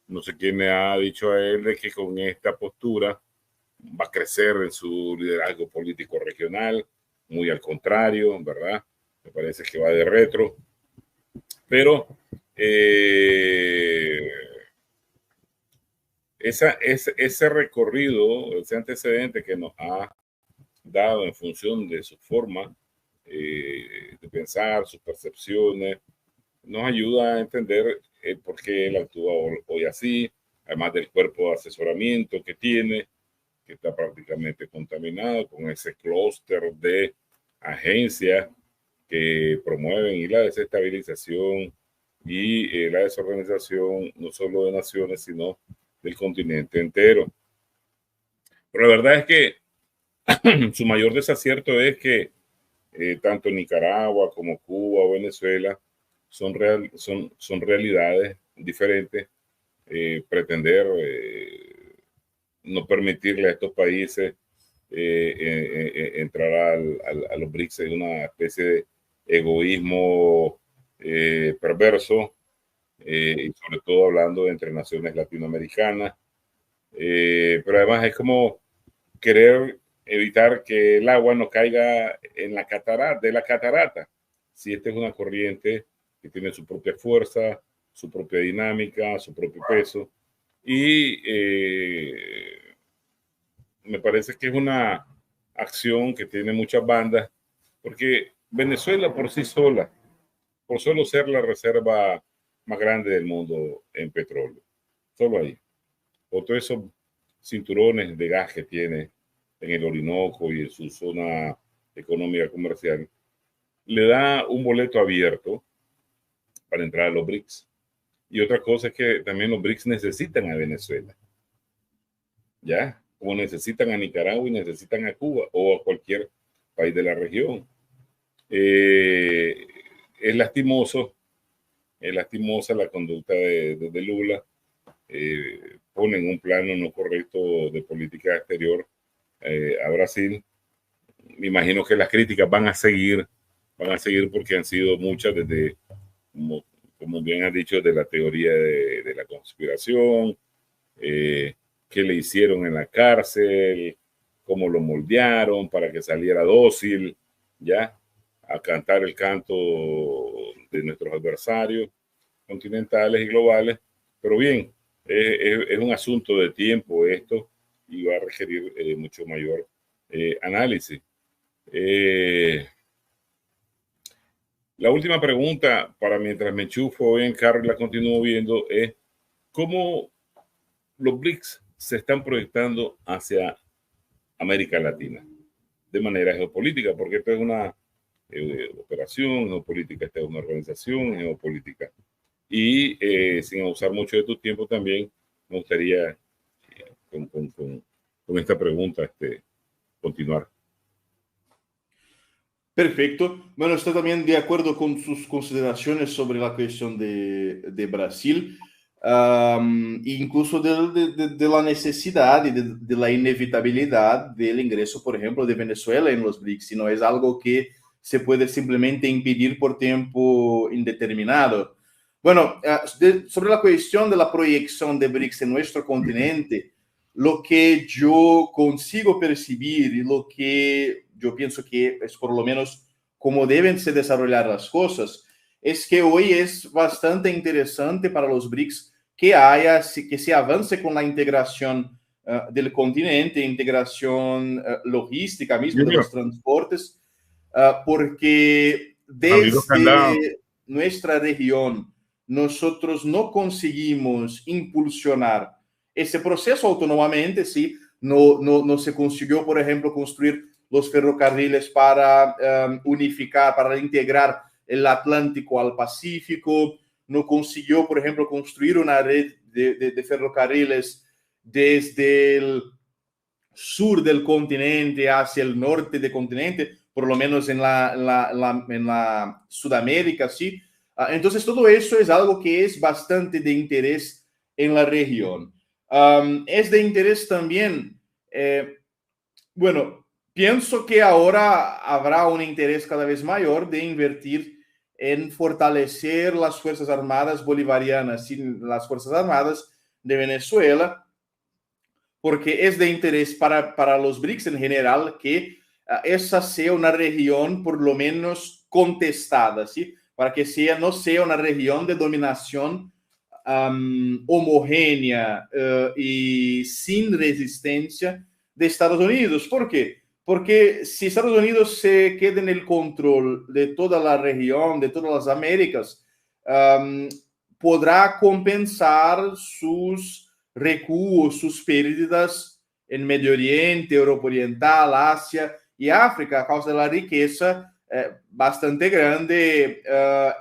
No sé quién le ha dicho a él de que con esta postura va a crecer en su liderazgo político regional, muy al contrario, ¿verdad? Me parece que va de retro. Pero ese recorrido, ese antecedente que nos ha dado en función de su forma de pensar, sus percepciones, nos ayuda a entender por qué él actúa hoy así, además del cuerpo de asesoramiento que tiene, que está prácticamente contaminado con ese clúster de agencias que promueven y la desestabilización y la desorganización no solo de naciones, sino del continente entero. Pero la verdad es que su mayor desacierto es que tanto Nicaragua como Cuba o Venezuela son realidades diferentes. Pretender no permitirle a estos países entrar a los BRICS es una especie de egoísmo perverso, y sobre todo hablando entre naciones latinoamericanas. Pero además es como querer evitar que el agua no caiga en la catarata. Si esta es una corriente que tiene su propia fuerza, su propia dinámica, su propio peso, y me parece que es una acción que tiene muchas bandas, porque Venezuela por sí sola, por solo ser la reserva más grande del mundo en petróleo, solo ahí, por todos esos cinturones de gas que tiene en el Orinoco y en su zona económica comercial, le da un boleto abierto para entrar a los BRICS. Y otra cosa es que también los BRICS necesitan a Venezuela, ¿ya? Como necesitan a Nicaragua y necesitan a Cuba o a cualquier país de la región. Es lastimosa la conducta de Lula. Pone en un plano no correcto de política exterior a Brasil. Me imagino que las críticas van a seguir porque han sido muchas desde, como bien has dicho, de la teoría de la conspiración, qué le hicieron en la cárcel, cómo lo moldearon para que saliera dócil, ya, a cantar el canto de nuestros adversarios continentales y globales. Pero bien, es un asunto de tiempo esto y va a requerir mucho mayor análisis. La última pregunta, para mientras me enchufo en carro y la continúo viendo, es cómo los BRICS se están proyectando hacia América Latina de manera geopolítica, porque esto es una operación geopolítica, esta es una organización geopolítica. Y sin abusar mucho de tu tiempo también, me gustaría con esta pregunta continuar. Perfecto. Bueno, estoy también de acuerdo con sus consideraciones sobre la cuestión de Brasil, incluso de la necesidad y de la inevitabilidad del ingreso, por ejemplo, de Venezuela en los BRICS, si no es algo que se puede simplemente impedir por tiempo indeterminado. Bueno, sobre la cuestión de la proyección de BRICS en nuestro continente, lo que yo consigo percibir y lo que yo pienso que es por lo menos como deben se desarrollar las cosas, es que hoy es bastante interesante para los BRICS que se avance con la integración del continente, integración logística mismo de los transportes, porque desde nuestra región nosotros no conseguimos impulsionar ese proceso autónomamente, ¿sí? No se consiguió, por ejemplo, construir los ferrocarriles para unificar, para integrar el Atlántico al Pacífico, no consiguió, por ejemplo, construir una red de ferrocarriles desde el sur del continente hacia el norte del continente, por lo menos en la Sudamérica, ¿sí? Entonces, todo eso es algo que es bastante de interés en la región. Es de interés también, bueno, pienso que ahora habrá un interés cada vez mayor de invertir en fortalecer las Fuerzas Armadas bolivarianas y las Fuerzas Armadas de Venezuela, porque es de interés para los BRICS en general que esa sea una región por lo menos contestada, ¿sí? Para que no sea una región de dominación homogénea y sin resistencia de Estados Unidos. ¿Por qué? Porque si Estados Unidos se queda en el control de toda la región, de todas las Américas, podrá compensar sus recuos, sus pérdidas en Medio Oriente, Europa Oriental, Asia y África a causa de la riqueza bastante grande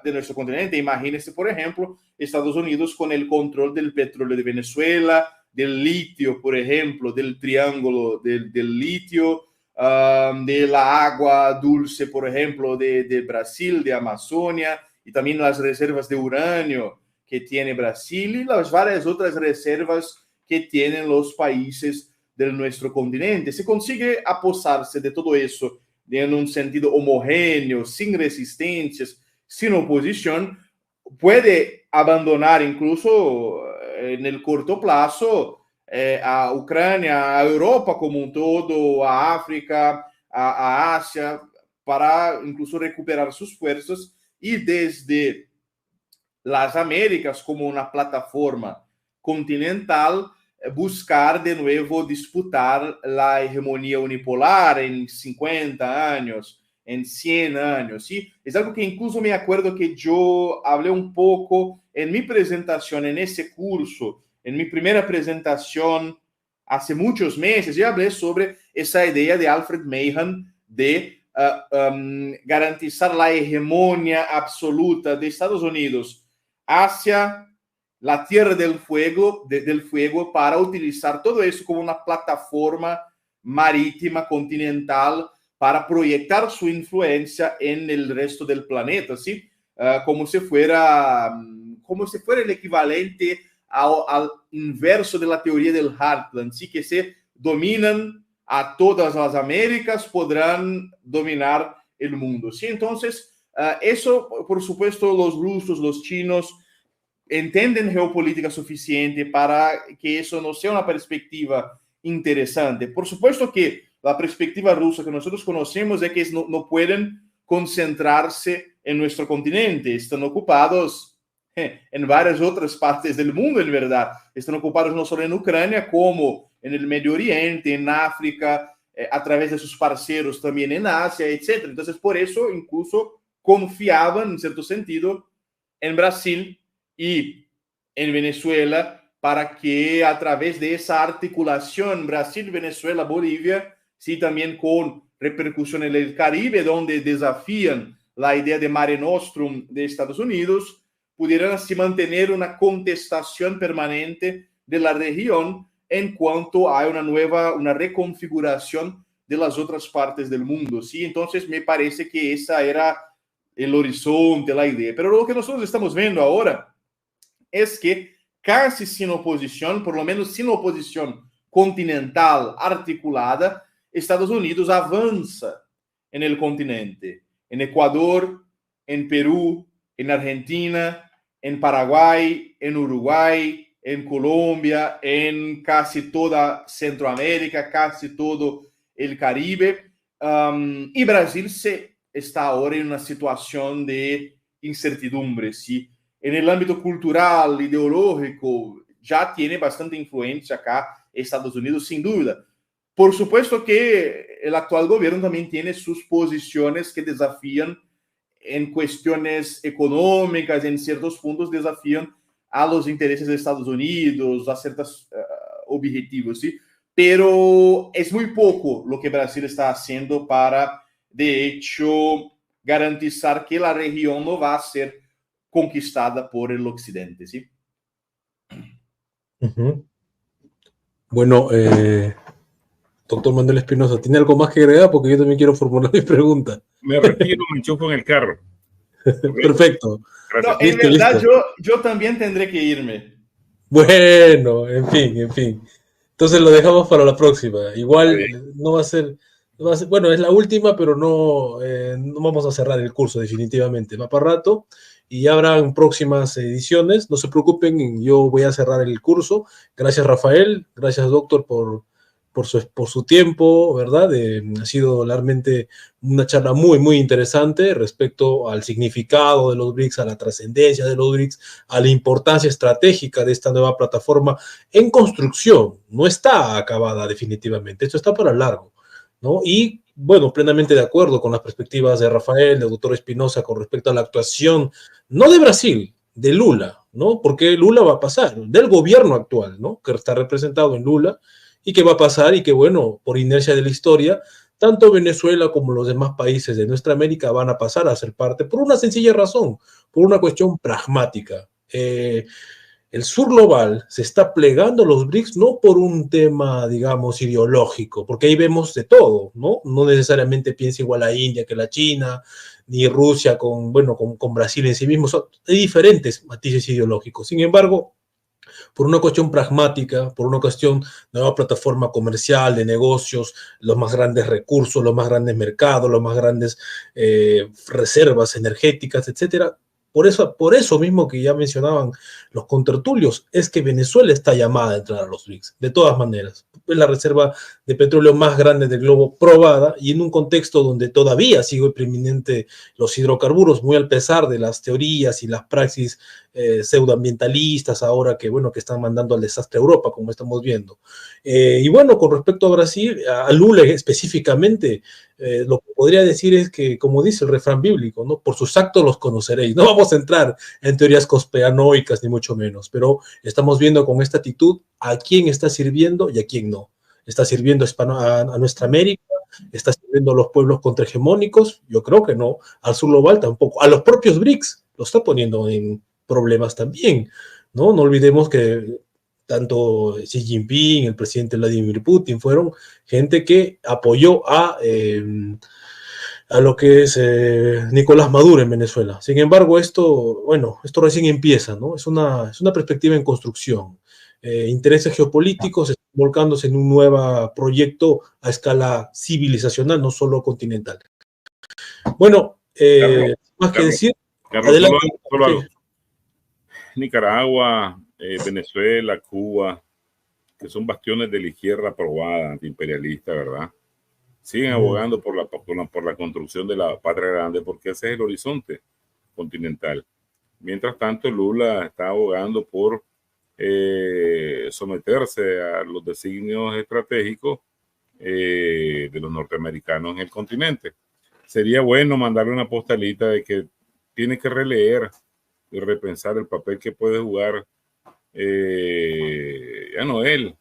de nuestro continente. Imagínense, por ejemplo, Estados Unidos con el control del petróleo de Venezuela, del litio, por ejemplo, del triángulo del litio, de la agua dulce, por ejemplo, de Brasil, de Amazonia, y también las reservas de uranio que tiene Brasil y las varias otras reservas que tienen los países de nuestro continente. Se consigue aposarse de todo eso en un sentido homogéneo, sin resistencias, sin oposición, puede abandonar incluso en el corto plazo a Ucrania, a Europa como un todo, a África, a Asia, para incluso recuperar sus fuerzas y desde las Américas como una plataforma continental buscar de nuevo disputar la hegemonía unipolar en 50 años, en 100 años, ¿sí? Es algo que incluso me acuerdo que yo hablé un poco en mi presentación, en ese curso, en mi primera presentación hace muchos meses, yo hablé sobre esa idea de Alfred Mahan de garantizar la hegemonía absoluta de Estados Unidos hacia la Tierra del Fuego para utilizar todo eso como una plataforma marítima continental para proyectar su influencia en el resto del planeta, ¿sí? Como si fuera el equivalente al inverso de la teoría del Heartland, ¿sí? Que se dominan a todas las Américas, podrán dominar el mundo, ¿sí? Entonces, eso, por supuesto, los rusos, los chinos, entienden geopolítica suficiente para que eso no sea una perspectiva interesante. Por supuesto que la perspectiva rusa que nosotros conocemos es que no pueden concentrarse en nuestro continente, están ocupados en varias otras partes del mundo, en verdad. Están ocupados no solo en Ucrania, como en el Medio Oriente, en África, a través de sus parceros también en Asia, etc. Entonces, por eso, incluso confiaban, en cierto sentido, en Brasil y en Venezuela para que a través de esa articulación Brasil, Venezuela, Bolivia, sí, también con repercusión en el Caribe, donde desafían la idea de Mare Nostrum de Estados Unidos, pudieran así mantener una contestación permanente de la región en cuanto a una reconfiguración de las otras partes del mundo, ¿sí? Entonces me parece que esa era el horizonte, la idea. Pero lo que nosotros estamos viendo ahora es que casi sin oposición, por lo menos sin oposición continental articulada, Estados Unidos avanza en el continente, en Ecuador, en Perú, en Argentina, en Paraguay, en Uruguay, en Colombia, en casi toda Centroamérica, casi todo el Caribe. Y Brasil está ahora en una situación de incertidumbre, ¿sí? En el ámbito cultural, ideológico, ya tiene bastante influencia acá Estados Unidos, sin duda. Por supuesto que el actual gobierno también tiene sus posiciones que desafían en cuestiones económicas, en ciertos puntos desafían a los intereses de Estados Unidos, a ciertos objetivos, ¿sí? Pero es muy poco lo que Brasil está haciendo para, de hecho, garantizar que la región no va a ser conquistada por el occidente, ¿sí? Bueno, doctor Manuel Espinosa, ¿tiene algo más que agregar? Porque yo también quiero formular mi pregunta. Me retiro, me enchufo en el carro. Perfecto. No, en verdad, yo también tendré que irme. Bueno, en fin. Entonces lo dejamos para la próxima. Igual no va a ser, bueno, es la última, pero no vamos a cerrar el curso definitivamente. Va para rato y ya habrán próximas ediciones. No se preocupen, yo voy a cerrar el curso. Gracias, Rafael. Gracias, doctor, por su tiempo, ¿verdad? Ha sido realmente una charla muy interesante respecto al significado de los BRICS, a la trascendencia de los BRICS, a la importancia estratégica de esta nueva plataforma en construcción. No está acabada definitivamente, esto está para largo, ¿no? Y bueno, plenamente de acuerdo con las perspectivas de Rafael, del doctor Espinosa, con respecto a la actuación, no de Brasil, de Lula, ¿no? Porque Lula va a pasar, del gobierno actual, ¿no? Que está representado en Lula, y qué va a pasar y que, bueno, por inercia de la historia, tanto Venezuela como los demás países de nuestra América van a pasar a ser parte por una sencilla razón, por una cuestión pragmática. El sur global se está plegando a los BRICS no por un tema, digamos, ideológico, porque ahí vemos de todo, ¿no? No necesariamente piensa igual a India que la China, ni Rusia con Brasil en sí mismo. Hay diferentes matices ideológicos. Sin embargo, por una cuestión pragmática, por una cuestión de nueva plataforma comercial, de negocios, los más grandes recursos, los más grandes mercados, los más grandes reservas energéticas, etcétera. Por eso mismo que ya mencionaban los contertulios, es que Venezuela está llamada a entrar a los BRICS, de todas maneras. Es la reserva de petróleo más grande del globo probada y en un contexto donde todavía sigue preeminente los hidrocarburos, muy al pesar de las teorías y las praxis pseudoambientalistas ahora que, bueno, que están mandando al desastre a Europa, como estamos viendo. Y bueno, con respecto a Brasil, a Lula específicamente, lo que podría decir es que, como dice el refrán bíblico, ¿no? Por sus actos los conoceréis. No vamos a entrar en teorías conspiranoicas, ni mucho menos, pero estamos viendo con esta actitud a quién está sirviendo y a quién no. Está sirviendo a nuestra América, está sirviendo a los pueblos contrahegemónicos, yo creo que no, al sur global tampoco, a los propios BRICS lo está poniendo en problemas también, ¿no? No olvidemos que tanto Xi Jinping, el presidente Vladimir Putin, fueron gente que apoyó a lo que es Nicolás Maduro en Venezuela. Sin embargo, esto recién empieza, ¿no? Es una perspectiva en construcción. Intereses geopolíticos están volcándose en un nuevo proyecto a escala civilizacional, no solo continental. Bueno, más que decir, Carlos, adelante. Solo Nicaragua, Venezuela, Cuba, que son bastiones de la izquierda aprobada, antiimperialista, ¿verdad? Siguen abogando por la construcción de la patria grande, porque ese es el horizonte continental. Mientras tanto, Lula está abogando por someterse a los designios estratégicos de los norteamericanos en el continente. Sería bueno mandarle una postalita de que tiene que releer y repensar el papel que puede jugar ya no él,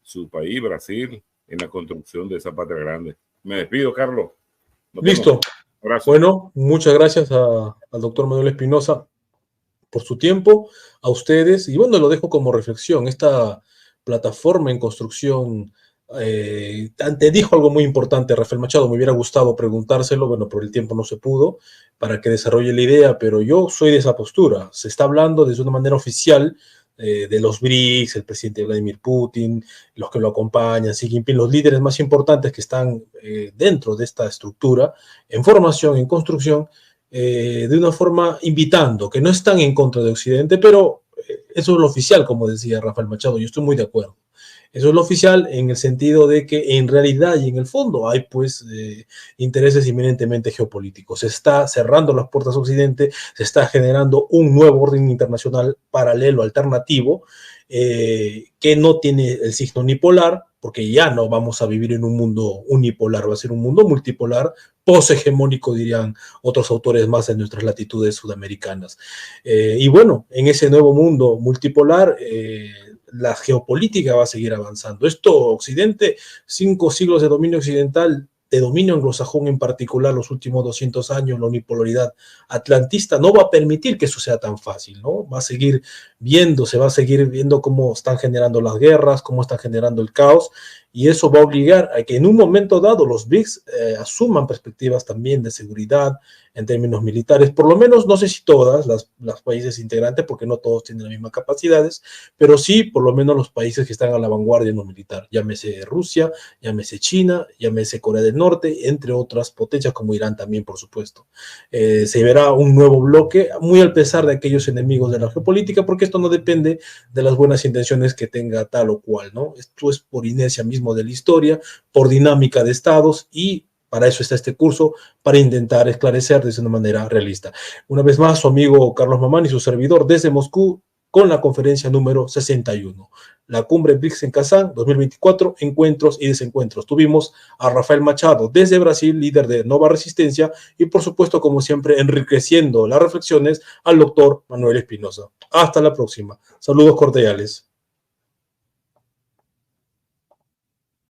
su país, Brasil, en la construcción de esa patria grande. Me despido, Carlos. Listo. Bueno, muchas gracias al doctor Manuel Espinosa por su tiempo, a ustedes, y bueno, lo dejo como reflexión, esta plataforma en construcción Te dijo algo muy importante, Rafael Machado, me hubiera gustado preguntárselo, bueno, por el tiempo no se pudo, para que desarrolle la idea, pero yo soy de esa postura. Se está hablando desde una manera oficial de los BRICS, el presidente Vladimir Putin, los que lo acompañan, Xi Jinping, los líderes más importantes que están dentro de esta estructura, en formación, en construcción, de una forma invitando, que no están en contra de Occidente, pero eso es lo oficial, como decía Rafael Machado, yo estoy muy de acuerdo. Eso es lo oficial en el sentido de que en realidad y en el fondo hay pues intereses eminentemente geopolíticos. Se está cerrando las puertas a Occidente, se está generando un nuevo orden internacional paralelo, alternativo, que no tiene el signo unipolar, porque ya no vamos a vivir en un mundo unipolar, va a ser un mundo multipolar, poshegemónico, dirían otros autores más en nuestras latitudes sudamericanas. Y bueno, en ese nuevo mundo multipolar, la geopolítica va a seguir avanzando. Esto, Occidente, 5 siglos de dominio occidental, de dominio anglosajón en particular, los últimos 200 años, la unipolaridad atlantista, no va a permitir que eso sea tan fácil, ¿no? Va a seguir se va a seguir viendo cómo están generando las guerras, cómo están generando el caos, y eso va a obligar a que en un momento dado los BRICS asuman perspectivas también de seguridad en términos militares, por lo menos, no sé si todas las países integrantes, porque no todos tienen las mismas capacidades, pero sí por lo menos los países que están a la vanguardia en lo militar, llámese Rusia, llámese China, llámese Corea del Norte, entre otras potencias como Irán también, por supuesto. Se verá un nuevo bloque, muy al pesar de aquellos enemigos de la geopolítica, porque esto no depende de las buenas intenciones que tenga tal o cual, ¿no? Esto es por inercia mismo de la historia, por dinámica de estados, y para eso está este curso, para intentar esclarecer de una manera realista. Una vez más, su amigo Carlos Mamán y su servidor desde Moscú, con la conferencia número 61, la cumbre BRICS en Kazán 2024, encuentros y desencuentros. Tuvimos a Rafael Machado desde Brasil, líder de Nova Resistencia, y por supuesto, como siempre, enriqueciendo las reflexiones, al doctor Manuel Espinosa. Hasta la próxima. Saludos cordiales.